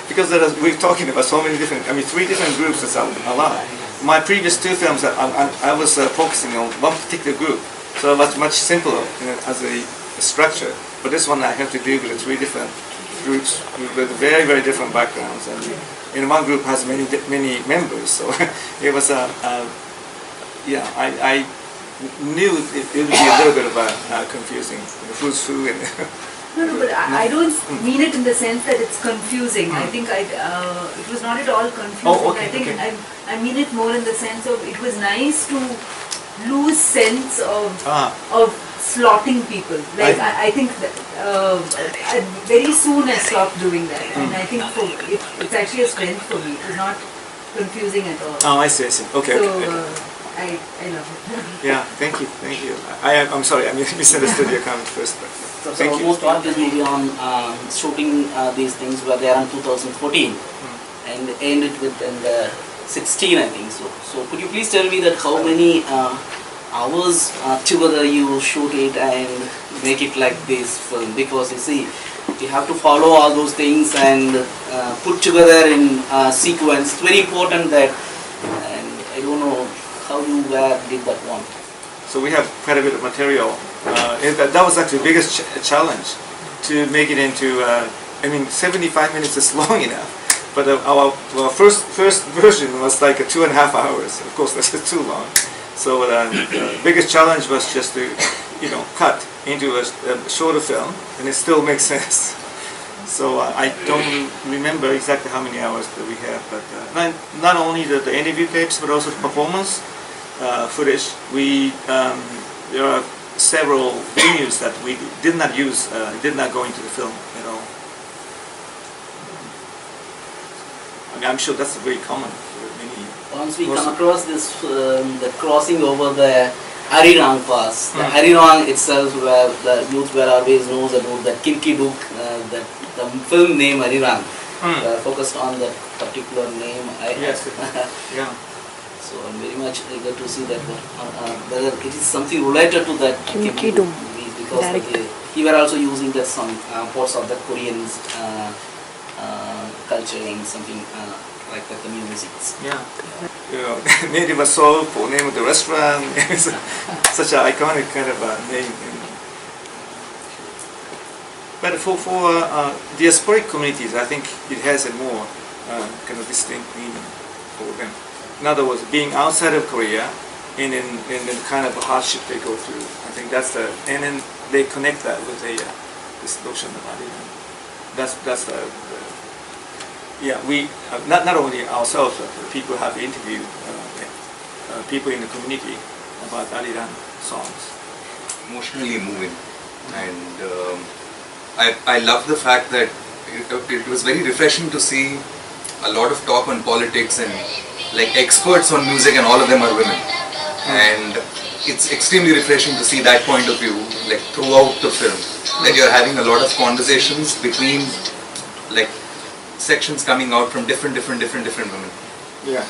because we're talking about so many different. 3 different groups is a lot. My previous 2 films, I was focusing on one particular group, so it was much simpler as a structure. But this one I have to deal with 3 different groups with very, very different backgrounds, and one group has many members. So it was I knew it would be a little bit of confusing. Who's who? And No, but I don't mean it in the sense that it's confusing. I think it was not at all confusing. Oh, okay, I think okay. I mean it more in the sense of it was nice to lose sense of slotting people. I think that very soon I stopped doing that, and I think it's actually a strength for me. It's not confusing at all. Oh, I see. Okay. So Okay. I love it. Yeah, thank you. I'm sorry, I misunderstood your comment first. But So almost all this movie on shooting these things were there in 2014, and ended with the 16, I think so. So could you please tell me that how many hours together you shoot it and make it like this film? Because you see, you have to follow all those things and put together in sequence. It's very important that, and I don't know how you did that one. So we have quite a bit of material. And that was actually the biggest challenge, to make it into, 75 minutes is long enough. But our first version was like 2.5 hours. Of course, that's too long. So the biggest challenge was just to, cut into a shorter film, and it still makes sense. So I don't remember exactly how many hours that we have, but not only the interview tapes, but also the performance footage. There are several venues that we did not use, did not go into the film at all. I'm sure that's very common for many. Once we come across this, the crossing over the Arirrang Pass, the Arirrang itself, where the youth will always knows about the Kinkiduk, the film name Arirrang, focused on that particular name. Yes. Yeah. So I'm very much eager to see that whether it is something related to that Kinkiduk, because he were also using that some parts of the Korean culture and something like that, the music. Yeah. Native Soul for name of the restaurant. Such an iconic kind of name. But for diasporic communities, I think it has a more kind of distinct meaning for them. In other words, being outside of Korea, and then the kind of hardship they go through. I think that's and then they connect that with this notion of Arirrang. That's we not only ourselves, but people have interviewed people in the community about Arirrang songs. Emotionally moving, and I love the fact that it was very refreshing to see a lot of talk on politics and like experts on music, and all of them are women, and it's extremely refreshing to see that point of view like throughout the film, that you're having a lot of conversations between like sections coming out from different women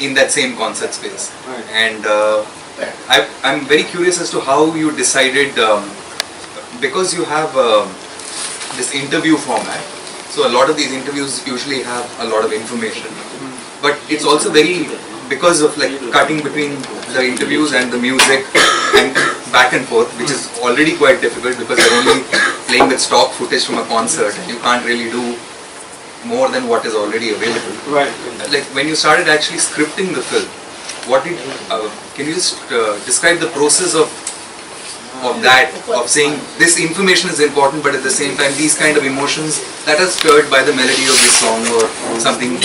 in that same concert space. Right. And I'm very curious as to how you decided, because you have this interview format, so a lot of these interviews usually have a lot of information, but it's also very, because of like cutting between the interviews and the music and back and forth, which is already quite difficult because you're only playing with stock footage from a concert and you can't really do more than what is already available. Right. Like when you started actually scripting the film, what did can you just describe the process of that, of saying this information is important, but at the same time these kind of emotions that are stirred by the melody of this song or something,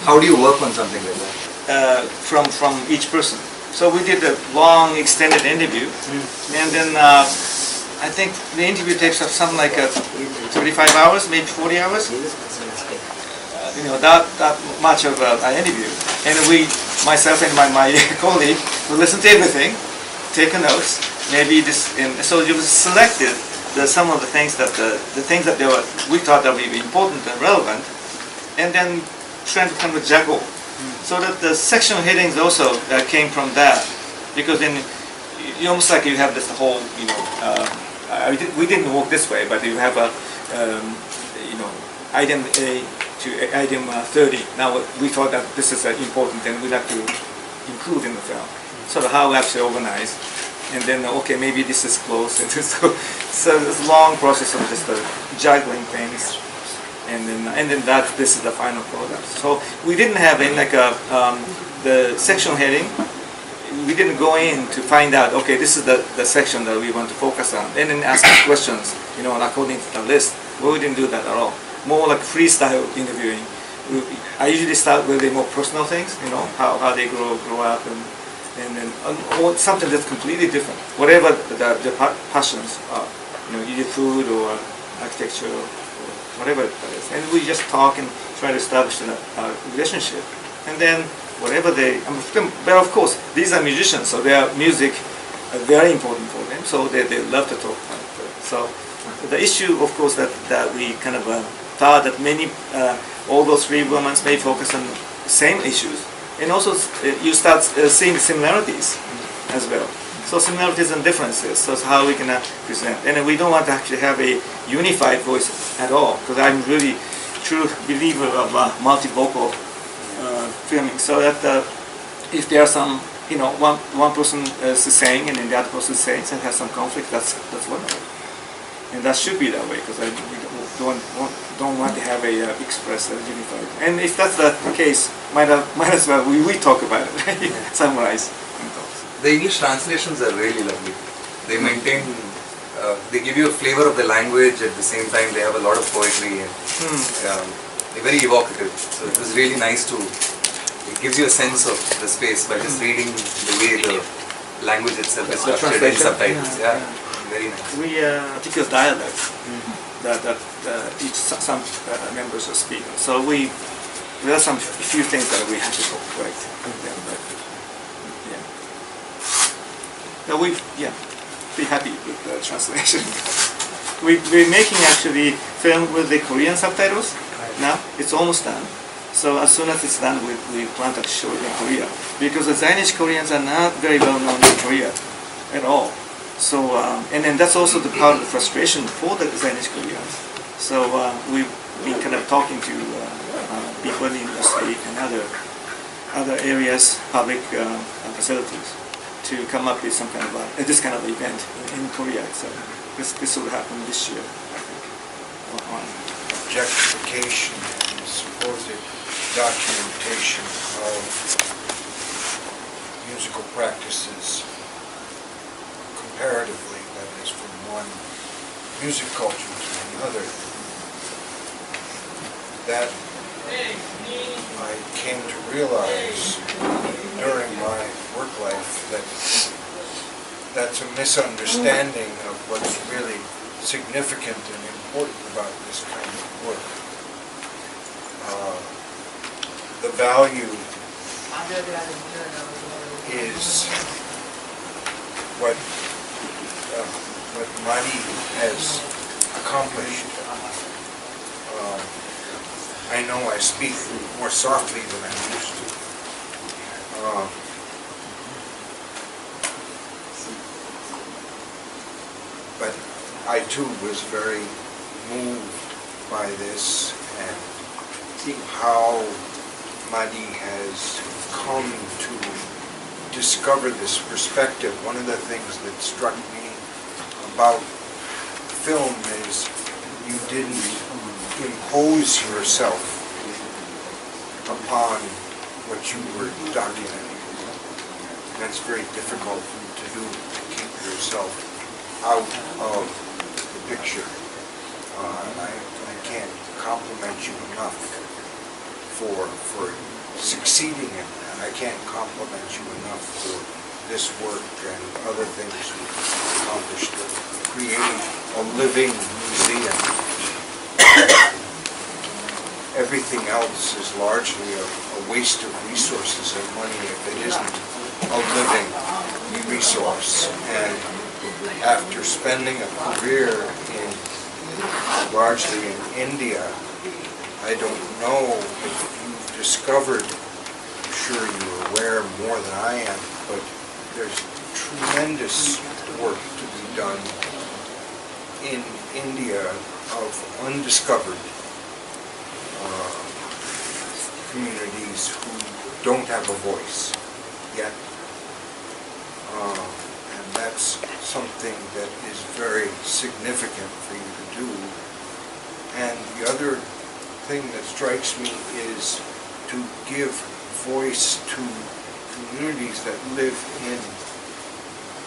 how do you work on something like that? From each person. So we did a long extended interview, and then I think the interview takes up something like 35 hours, maybe 40 hours. That much of an interview, and myself and my colleague, will listen to everything, take notes. Maybe this, and so you selected some of the things that we thought that would be important and relevant, and then trying to kind of juggle, so that the sectional headings also came from that, because then you almost like you have this whole, we didn't work this way, but you have a, item A to item 30. Now we thought that this is important and we'd like to include in the film. Sort of how we actually organize, and then okay, maybe this is close, and so this long process of just juggling things, and then this is the final product. So we didn't have the section heading. We didn't go in to find out, okay, this is the section that we want to focus on, and then ask questions, according to the list. Well, we didn't do that at all. More like freestyle interviewing. I usually start with the more personal things, how they grow up, and then or something that's completely different. Whatever the passions are, either food or architecture or whatever it is. And we just talk and try to establish a relationship. And then whatever but of course, these are musicians, so their music is very important for them, so they love to talk about it. So the issue, of course, that we kind of thought that all those three women may focus on the same issues, and also you start seeing similarities as well. So similarities and differences, so it's how we can present. And we don't want to actually have a unified voice at all, because I'm really true believer of multivocal filming, so that if there are some, one person is saying and then the other person is saying, and has some conflict, that's wonderful. And that should be that way, because we don't want to have a express unified. And if that's the case, might as well we talk about it, summarize. The English translations are really lovely. They maintain, they give you a flavor of the language, at the same time they have a lot of poetry, and they're very evocative. So it was really nice to, it gives you a sense of the space by just reading the way the language itself is structured in subtitles. Yeah, very nice. We particular dialects that some members are speaking. So there are a few things that we have to correct. Now be happy with the translation. We're making actually film with the Korean subtitles now. It's almost done. So as soon as it's done, we plan to show it in Korea, because the Zainichi Koreans are not very well known in Korea at all. So and then that's also the part of the frustration for the Zainichi Koreans. So we've been kind of talking to people in the industry and other areas, public facilities, to come up with some kind of this kind of event in Korea. So this will happen this year. Objectification and supposed documentation of musical practices comparatively, that is, from one music culture to another. That I came to realize during my work life that that's a misunderstanding of what's really significant and important about this kind of work. The value is what Mani has accomplished. I know I speak more softly than I used to. But I too was very moved by this and how Mani has come to discover this perspective. One of the things that struck me about film is you didn't impose yourself upon what you were documenting. That's very difficult to do, to keep yourself out of the picture. I can't compliment you enough for succeeding in that. I can't compliment you enough for this work and other things you've accomplished, creating a living museum. Everything else is largely a waste of resources and money if it isn't a living resource. And after spending a career largely in India, I don't know if you've discovered, I'm sure you're aware more than I am, but there's tremendous work to be done in India of undiscovered communities who don't have a voice yet. And that's something that is very significant for you to do. And the other thing that strikes me is to give voice to communities that live in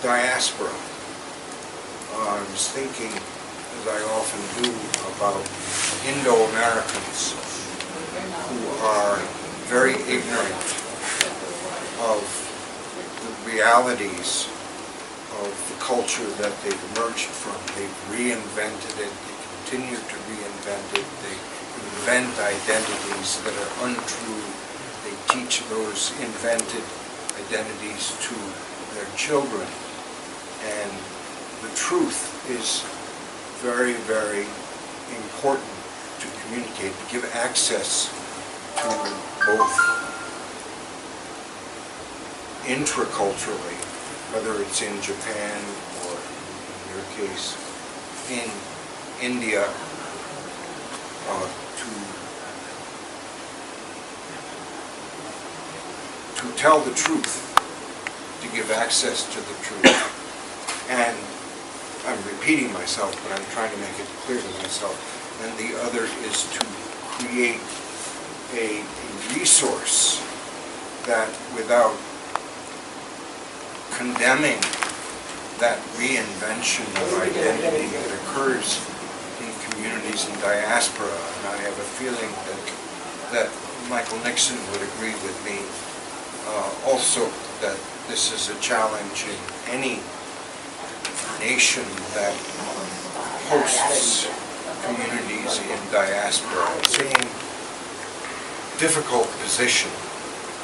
diaspora. I was thinking, as I often do, about Indo-Americans who are very ignorant of the realities of the culture that they've emerged from. They've reinvented it, they continue to reinvent it, they invent identities that are untrue, they teach those invented identities to their children. And the truth is very, very important to communicate, to give access to both intraculturally, whether it's in Japan or, in your case, in India, to tell the truth, to give access to the truth. And I'm repeating myself, but I'm trying to make it clear to myself. And the other is to create a resource that, without condemning that reinvention of identity that occurs in communities in diaspora, and I have a feeling that Michael Nixon would agree with me also, that this is a challenge in any nation that hosts communities in diaspora. It's a difficult position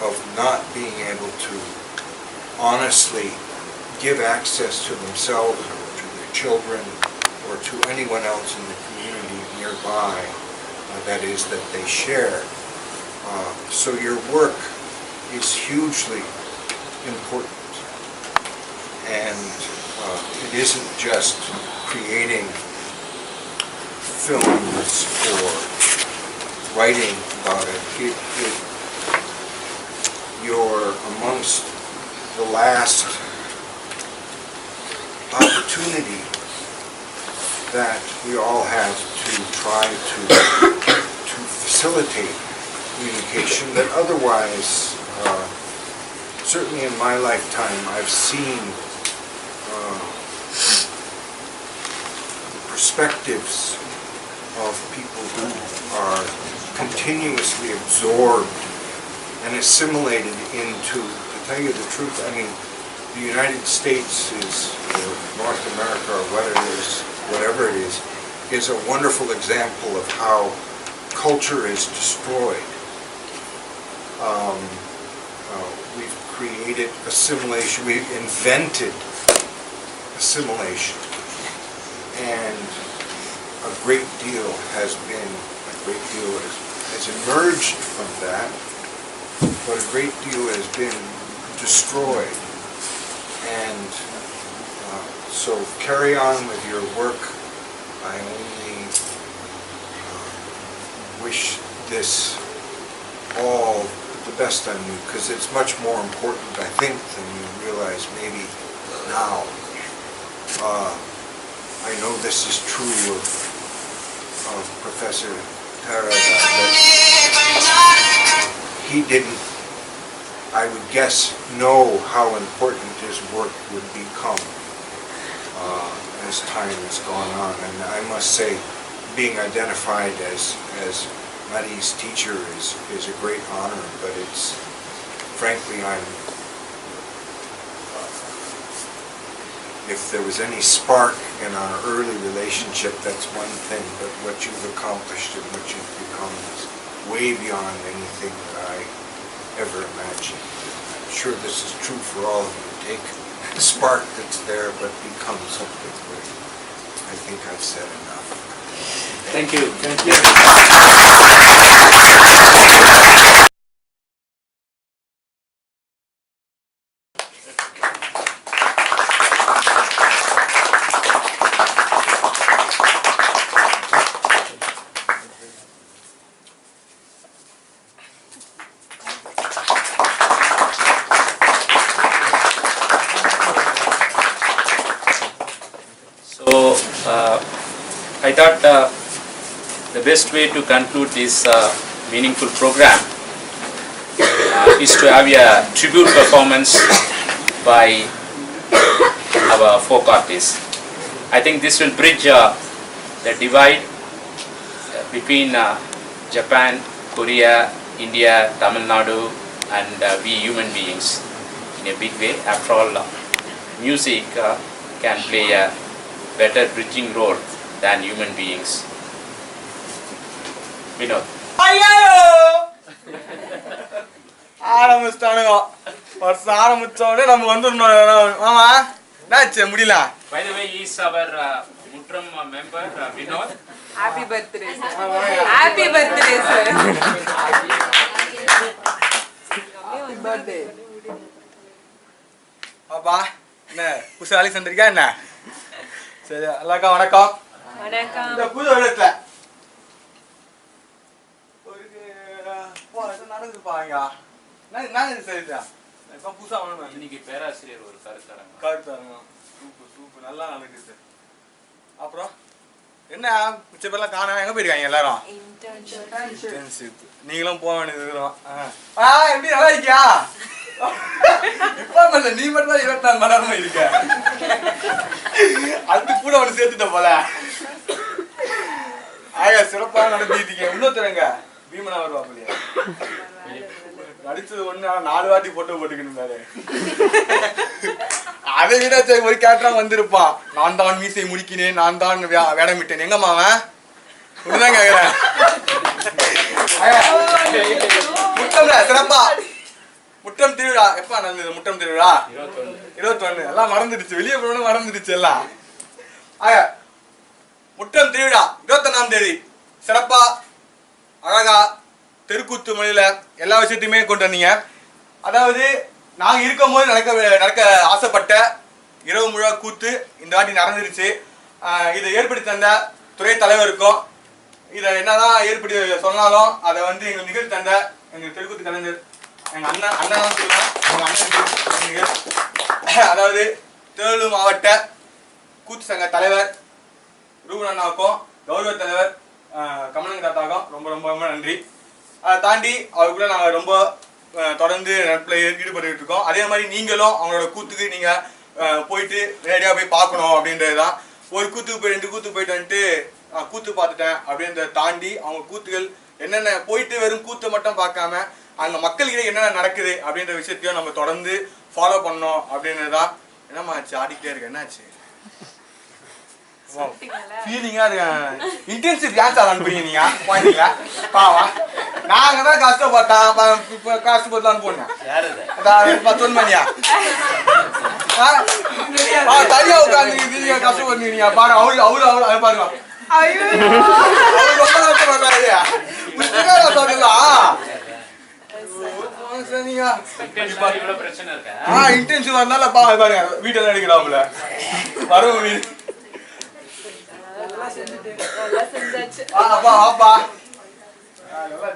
of not being able to honestly give access to themselves or to their children or to anyone else in the community nearby, that is, that they share. So your work is hugely important, and it isn't just creating films or writing about it. You're amongst the last opportunity that we all have to try to facilitate communication that otherwise, certainly in my lifetime, I've seen the perspectives of people who are continuously absorbed and assimilated into, to tell you the truth, I mean, the United States is, or North America, or whatever it is a wonderful example of how culture is destroyed. We've created assimilation, we've invented assimilation, and a great deal has emerged from that, but a great deal has been destroyed. And so carry on with your work. I only wish this all the best on you, because it's much more important, I think, than you realize maybe now. I know this is true of Professor Terada, that he didn't, I would guess, know how important his work would become as time has gone on. And I must say, being identified as Mari's teacher is a great honor, but it's, frankly, if there was any spark in our early relationship, that's one thing, but what you've accomplished and what you've become is way beyond anything that I ever imagined. I'm sure this is true for all of you. Take the spark that's there, but become something great. I think I've said enough. Thank you. Thank you. I thought the best way to conclude this meaningful program is to have a tribute performance by our folk artists. I think this will bridge the divide between Japan, Korea, India, Tamil Nadu, and we human beings in a big way. After all, music can play a better bridging role than human beings. Vinod. ஆரம்பிச்சிட்டானுங்க வருஷம் ஆரம்பிச்சோடனே நம்ம வந்துடணும் ஆமா என்னாச்சு முடியல. By the way, he is our MUTTRAM member, Vinod. Happy birthday, sir. Happy birthday, sir. Happy birthday. பாப்பா என்ன புதுசு வேலைக்கு செஞ்சிருக்கா என்ன? சரி எல்லாருக்கும் வணக்கம். இந்த புது வருடத்துல ஒரு நடந்துருப்பாங்க. என்ன சரிதா இப்போ புதுசாக வேணும். இன்னைக்கு பேராசிரியர் ஒரு கருத்தாரங்க. சூப்பர் சூப்பர் நல்லா நடக்குது. அப்புறம் என்ன மிச்ச பேர்லாம் காணோம், எங்கே போயிருக்காங்க எல்லாரும்? இன்டர்ன்ஷிப். நீங்களும் போக வேண்டியது இருக்கிறோம். எப்படி நல்லா இருக்கியா? இப்போ இல்லை, நீ மட்டும் தான் 24 மணி நேரமா இருக்க. அது கூட ஒன்று சேர்த்துட்ட போல. சிறப்பாக நடத்திட்டீங்க. இன்னொருத்தரங்க பீமனா வருவா போலியா? நடிச்சது ஒண்ணு 4 வாட்டி போட்டோ போட்டுக்கணும்னாரு. அதை விட சரி ஒரு கேரக்டரா வந்திருப்பான். நான் தான் மீசை முடிக்கினேன், நான் தான் வேடமிட்டேன். எங்க மாவன் ஒண்ணுதான் கேக்குறேன். சிறப்பா முற்றம் திருவிழா எப்ப நடந்தது? முற்றம் திருவிழா 21 எல்லாம் மறந்துடுச்சு. வெளியே போன மறந்துடுச்சு எல்லாம். முற்றம் திருவிழா 21ஆம் தேதி சிறப்பா அழகா தெருக்கூத்து மொழியில எல்லா விஷயத்தையுமே கொண்டு வந்தீங்க. அதாவது நாங்கள் இருக்கும் போது நடக்க ஆசைப்பட்ட இரவு முழா கூத்து இந்த வாட்டி நடந்துருச்சு. இதை ஏற்படுத்தி தந்த துறை தலைவருக்கும், இதை என்னதான் ஏற்படுத்தி சொன்னாலும் அதை எங்களுக்கு நிகழ்ச்சி தந்த எங்கள் தெருக்கூத்து கலைஞர் எங்கள் அண்ணன் தான் சொல்லுவேன். எங்கள் அண்ணன் அதாவது திருவள்ளூர் மாவட்ட கூத்து சங்க தலைவர் ரூபன் அண்ணாவுக்கும், கௌரவ தலைவர் கமலன் தாத்தாவுக்கும் ரொம்ப ரொம்ப ரொம்ப நன்றி. அதை தாண்டி அவருக்குள்ள நாங்கள் ரொம்ப தொடர்ந்து நட்பில் ஈடுபட்டு இருக்கோம். அதே மாதிரி நீங்களும் அவங்களோட கூத்துக்கு நீங்கள் போயிட்டு நேரடியாக போய் பார்க்கணும் அப்படின்றது தான். ஒரு கூத்துக்கு போய் 2 கூத்து போயிட்டு வந்துட்டு கூத்து பார்த்துட்டேன் அப்படின்றத தாண்டி அவங்க கூத்துகள் என்னென்ன போயிட்டு வெறும் கூத்தை மட்டும் பார்க்காம அங்கே மக்கள்கிட்ட என்னென்ன நடக்குது அப்படின்ற விஷயத்தையும் நம்ம தொடர்ந்து ஃபாலோ பண்ணோம் அப்படின்றது தான். என்னம்மா ஆச்சு? ஆடிக்கிட்டே இருக்கு. என்னாச்சு? ஃபீலிங்கா இருக்கேன். இன்டென்சிவ் டான்ஸ் அனுப்புறீங்க நீங்க போனீங்களா? பாவா நாங்க தான் கஷ்டப்படலான்னு போனேன். சொன்ன மணியா தனியா உட்காந்து கஷ்டப்படுறீங்க பாரு. அவரு பாருங்க ரொம்ப கஷ்டப்படுறாரு. இன்டென்சிவ் இருந்தால பாருங்க வீட்டுல எடுக்கிறாப்புல வரும் வீடு.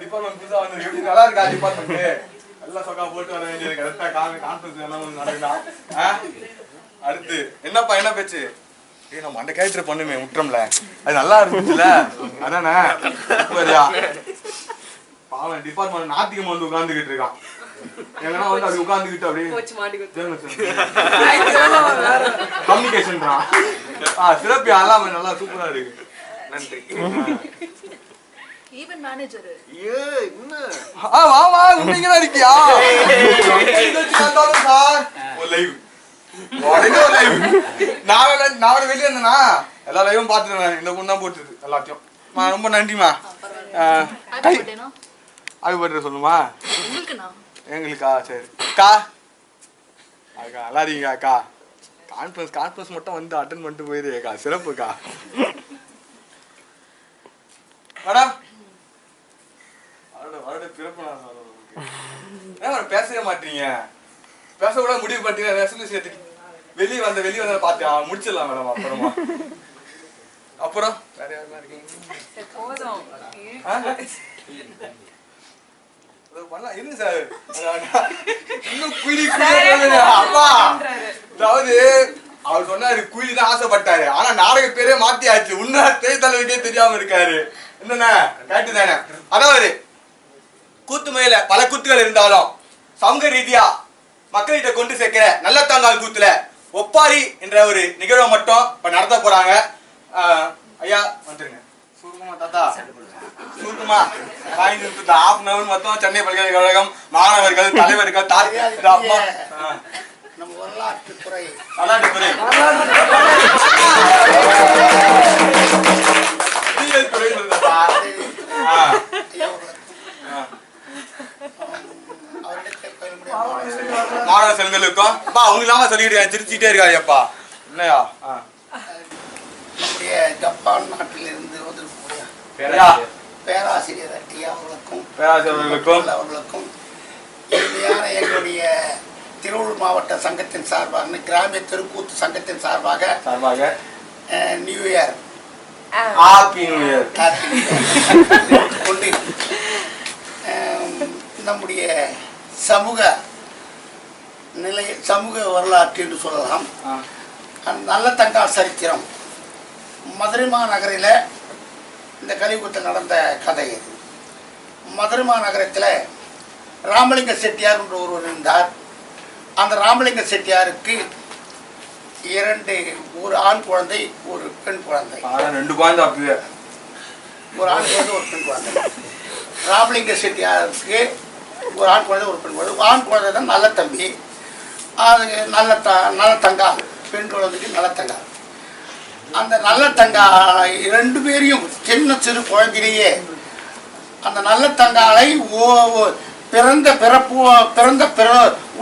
டிபார்ட்மெண்ட் புதுசா வந்து எப்படி நல்லா இருக்கா? டிபார்ட்மெண்ட் எல்லாம் சொக்கா போட்டு வர வேண்டியது. கரெக்டா கான்ஃபரன்ஸ் எல்லாம் நடக்குதான். அடுத்து என்னப்பா என்ன பேச்சு? நம்ம அந்த கேரக்டர் பண்ணுமே முற்றம்ல, அது நல்லா இருந்துச்சுல. அதானே பாவன் டிபார்ட்மெண்ட் நாத்திகம் வந்து உட்காந்துக்கிட்டு இருக்கான். எங்கன்னா அப்படி உட்காந்துக்கிட்டு அப்படியே கம்யூனிகேஷன் சிறப்பு எல்லாம் நல்லா சூப்பரா இருக்கு. நன்றி. ஈவன் மேனேஜர் வாமா உண்மைங்களா இருக்கியா? ஒரு லைவ் நான் வெளியே இருந்தேனா எல்லா லைவும் பார்த்துட்டேன். இந்த பொண்ணு தான் போட்டுது எல்லாத்தையும். ரொம்ப நன்றிமா. அது பண்ற சொல்லுமா எங்களுக்கா? சரி அக்கா அக்கா நல்லா இருக்கீங்க அக்கா. கான்ஃபரன்ஸ் மட்டும் வந்து அட்டன் பண்ணிட்டு போயிருக்கா. சிறப்புக்கா. மேடம் அவரோட பிறப்பு நாள் பேசவே மாட்டீங்க. பேச கூட முடிவு பண்ணிட்டீங்க. வெளியே வந்த பார்த்தேன். முடிச்சிடலாம் மேடம். அப்புறமா அப்புறம் வேற யாருமா இருக்கீங்க? இருங்க சார். இன்னும் குயிலி அப்பா அதாவது அவர் சொன்னாரு குயிலி தான் ஆசைப்பட்டாரு. ஆனா நாடக பேரே மாத்தியாச்சு. உன்ன தேர்தலுக்கே தெரியாம இருக்காரு. என்னன்னா கேட்டு தானே. அதாவது கூத்து முறையில பல கூத்துகள் இருந்தாலும் சமூக ரீதியா மக்கள்கிட்ட கொண்டு சேர்க்கிற நல்லத்தாங்கால் கூத்துல ஒப்பாரி என்ற ஒரு நிகழ்வை மட்டும் இப்ப நடத்த போறாங்க. ஐயா வந்துருங்க. சுருக்கமா தாத்தா சுருக்கமா ½ மொத்தம் சென்னை பல்கலைக்கழகம் மாணவர்கள் தலைவர்கள் வரலாற்றுத்துறை மாணவ செல்களுக்கும் அவங்க இல்லாம சொல்லிட்டு சிரிச்சுட்டே இருக்காரு அப்பா. என்னையா நம்முடைய ஜப்பான் நாட்டிலிருந்து பேராசிரியர் அவர்களுக்கும் அவர்களுக்கும் இறுதியான எங்களுடைய திருவள்ளூர் மாவட்ட சங்கத்தின் சார்பாக கிராமிய தெருக்கூத்து சங்கத்தின் சார்பாக new year happy new year கொண்டு நம்முடைய சமூக வரலாற்று என்று சொல்லலாம். நல்ல தங்கால் சரித்திரம் மதுரை மாநகரில் இந்த கலியுகத்தில் நடந்த கதை இது. மதுரை மாநகரத்தில் ராமலிங்க செட்டியார் என்று ஒருவர் இருந்தார். அந்த ராமலிங்க செட்டியாருக்கு ஒரு ஆண் குழந்தை ஒரு பெண் குழந்தை. 2 குழந்தை அப்பவே. ஒரு ஆண் குழந்தை ஒரு பெண் குழந்தை. ராமலிங்க செட்டியாருக்கு ஒரு ஆண் குழந்தை ஒரு பெண் குழந்தை. ஆண் குழந்தை தான் நல்ல தம்பி, அது நல்ல தங்கால். பெண் குழந்தைக்கு நல்ல தங்கால். அந்த நல்ல தங்காலை 2 பேரையும் சிறு குழந்தையிலேயே அந்த நல்ல தங்காலை பிறந்த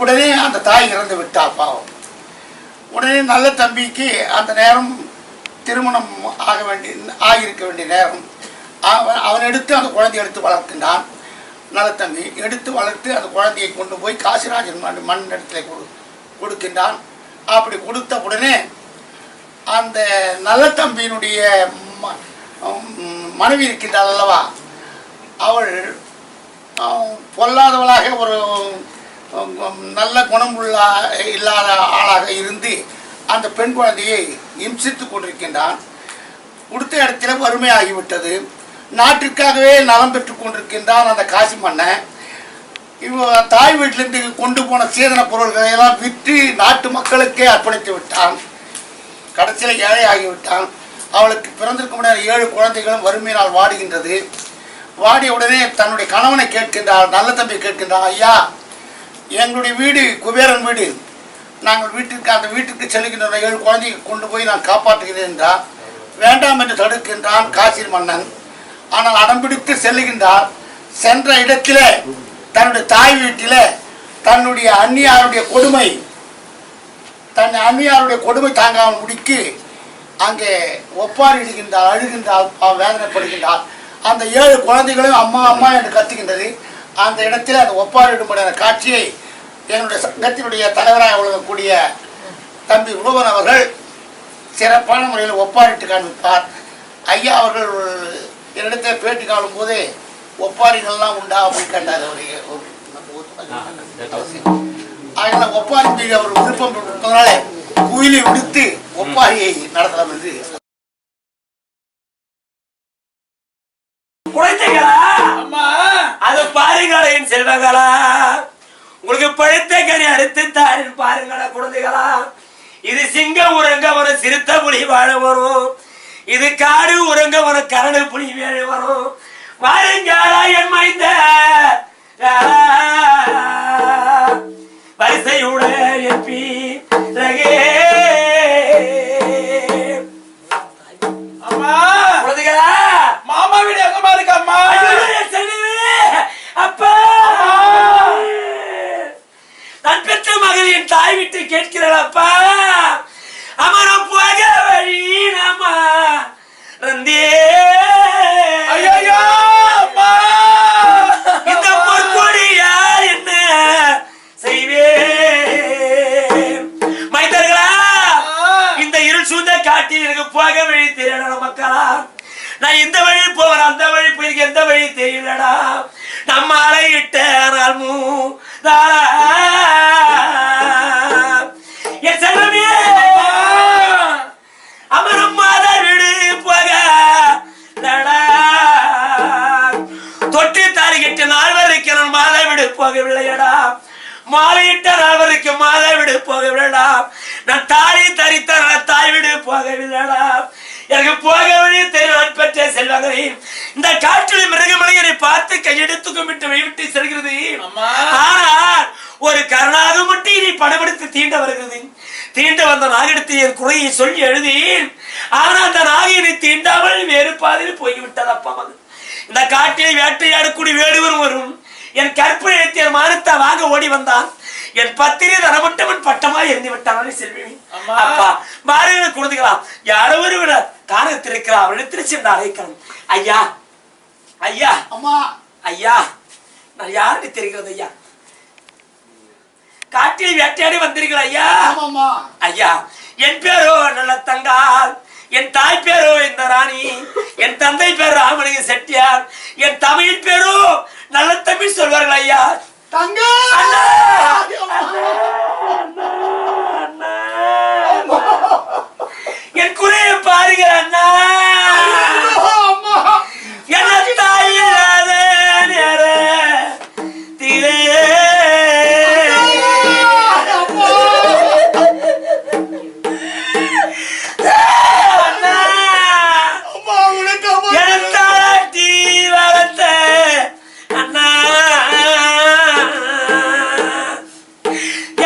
உடனே அந்த தாய் இறந்து விட்டாள் பாவம். உடனே நல்ல தம்பிக்கு அந்த நேரம் திருமணம் ஆகியிருக்க வேண்டிய நேரம். அவன் எடுத்து அந்த குழந்தையை எடுத்து வளர்க்கின்றான். நல்ல தம்பி எடுத்து வளர்த்து அந்த குழந்தையை கொண்டு போய் காசிராஜன் மண் இடத்துல கொடுக்கின்றான். அப்படி கொடுத்த உடனே அந்த நல்ல தம்பியினுடைய மனைவி இருக்கின்றாள் அல்லவா, அவள் பொல்லாதவளாக ஒரு நல்ல குணம் இல்லாத ஆளாக இருந்து அந்த பெண் குழந்தையை இம்சித்து கொண்டிருக்கின்றான். கொடுத்த இடத்துல வறுமையாகிவிட்டது. நாட்டிற்காகவே நலம் பெற்று கொண்டிருக்கின்றான் அந்த காசி மன்னன். இவன் தாய் வீட்டிலிருந்து கொண்டு போன சீதன பொருள்களை எல்லாம் விற்று நாட்டு மக்களுக்கே அர்ப்பணித்து விட்டான். கடைசியில் ஏழை ஆகிவிட்டான். அவளுக்கு பிறந்திருக்க முடியாத 7 குழந்தைகளும் வறுமையினால் வாடுகின்றது. வாடிய உடனே தன்னுடைய கணவனை கேட்கின்றாள். நல்ல தம்பி கேட்கின்றான், ஐயா எங்களுடைய வீடு குபேரன் வீடு, நாங்கள் அந்த வீட்டுக்கு செல்கின்ற 7 குழந்தையை கொண்டு போய் நான் காப்பாற்றுகிறேன் என்றார். வேண்டாம் என்று தடுக்கின்றான் காசி மன்னன். ஆனால் அடம்பிடித்து செல்லுகின்றார். சென்ற இடத்திலே தன்னுடைய தாய் வீட்டில் தன்னுடைய அந்நியாருடைய கொடுமை தாங்காமல் முடிக்கு அங்கே ஒப்பாரிடுகின்றார், அழுகின்றால், வேதனைப்படுகின்றார். அந்த 7 குழந்தைகளும் அம்மா அம்மா என்று கத்துகின்றது. அந்த இடத்துல அந்த ஒப்பாரிடும்படியான காட்சியை எங்களுடைய சங்கத்தினுடைய தலைவராக விளங்கக்கூடிய தம்பி உழவன் அவர்கள் சிறப்பான முறையில் ஒப்பாரிட்டு காண்பிப்பார். ஐயா அவர்கள் என்னிடத்தில் பேட்டி காணும் போதே ஒப்பாரிகள்லாம் உண்டா அப்படின்னு கேட்டார். அதனால ஒப்பாரி மீது அவர் விருப்பம் இருப்பதனால குயிலை விடுத்து ஒப்பாரியை நடத்தலாம் என்று. குழந்தைகளா அது பாருங்களா என் செல்வங்களா, உங்களுக்கு பழுத்த கனி அடுத்து தாரின் பாருங்களா குழந்தைகளா. இது சிங்கம் உறங்க வரும், சிறுத்த புலி வாழ வரும். இது காடு உறங்க வரும், கரடு புலி வேழ வரும். வாருங்களா என் மைந்த வரிசையுடன் எப்பி ரகே. அம்மா குழந்தைகளா, மாமா வீடு எங்கம்மா இருக்கு? அம்மா அப்பா நான் பெற்ற மகளின் தாய் விட்டு கேட்கிறேன் அப்பா. அமரம் போக வழி நாமா ரந்தே. இந்த பொற்கொடி யார் என்ன செய்வே மைந்தர்களா, இந்த இருள் சூழ்ந்த காட்டில் எனக்கு போக வழி தெரியல மக்களா. நான் இந்த வழி போறேன், அந்த வழி போயிருக்க, எந்த வழி தெரியலடா. நம்ம அலையிட்ட என் செல்லமே அமரம் மாத வீடு போக தொட்டு தாரிக்கிட்ட நாள் வரைக்கும் நான் மாத வீடு போகவில்லையடா. மாலையிட்ட நாள் வரைக்கும் மாத வீடு போகவில்லடா. நான் தாலி தரித்த தாய் வீடு போகவில்லடா. எனக்கு போக வழி தெரியும் பெற்ற செல்வாங்க. இந்த காற்றில் மிருகமலையரை பார்த்து கையெடுத்து கும்பிட்டு வழிவிட்டு செல்கிறது. ஆனால் ஒரு கருணாக மட்டும் இனி படமெடுத்து தீண்ட வருகிறது. தீண்ட வந்த நாகெடுத்து என் குறையை சொல்லி எழுதி, ஆனால் அந்த நாகினை தீண்டாமல் வேறு பாதையில் போய்விட்டது அப்பா மகன். இந்த காட்டில் வேட்டையாடக்கூடிய வேடுவரும் வரும். என் கற்பனை என் மானத்தை வாங்க ஓடி வந்தான். என் பத்திரி தரமட்டவன் பட்டமா இருந்து விட்டான் செல்வி. அப்பா மாறுகிற குழந்தைகளா, யாரோ ஒரு விட காரணத்திருக்கிறார், அவரிடத்தில் சென்று அழைக்கணும். ஐயா ஐயா அம்மா ஐயா, நான் யாருக்கு தெரிகிறது ஐயா? காட்டில் வேட்டையாடி வந்தீர்கள் ஐயா. ஆமாம்மா. ஐயா, என் பேரோ நல்ல தங்கால், என் தாய் பேரோ இந்த ராணி, என் தந்தை பேர் ராமலிங்க செட்டியார், என் தமிழ் பேரோ நல்ல தமிழ் சொல்வார்கள் ஐயா. தங்க என் குறைய பாருங்க அண்ணா. என்ன தாய் இல்லாத நேரத்திலே எனத்தாட்டி வளர்த்த அண்ணா,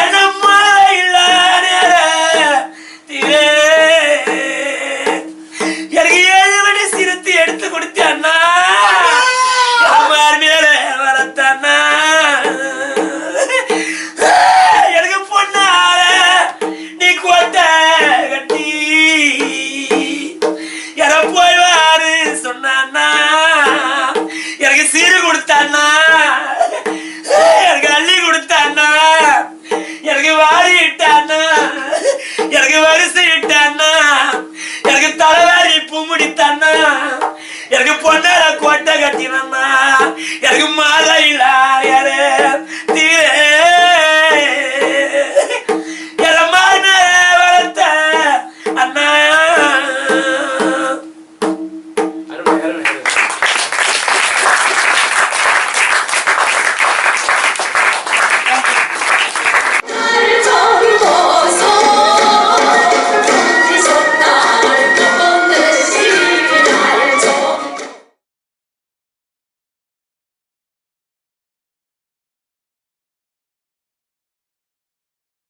என்னம்மா இல்ல நேரத்திலே எனக்கு 7 மணி சிறுத்தி எடுத்து கொடுத்த அண்ணா, அம்மார் மேல வளர்த்த அண்ணா, எனக்கு பொண்ணால நீ கோட்டை கட்டி என போய் வாரு சொன்னா, எனக்கு சீரு கொடுத்தான்னா, எனக்கு அள்ளி கொடுத்தான்னா, எனக்கு வாரி இட்டான்னா, எனக்கு வரிசை இட்டான்னா, எனக்கு தலைவாரி பூ முடித்தான்னா, எனக்கு பொண்ணால கோட்டை கட்டினா, எனக்கு மாலை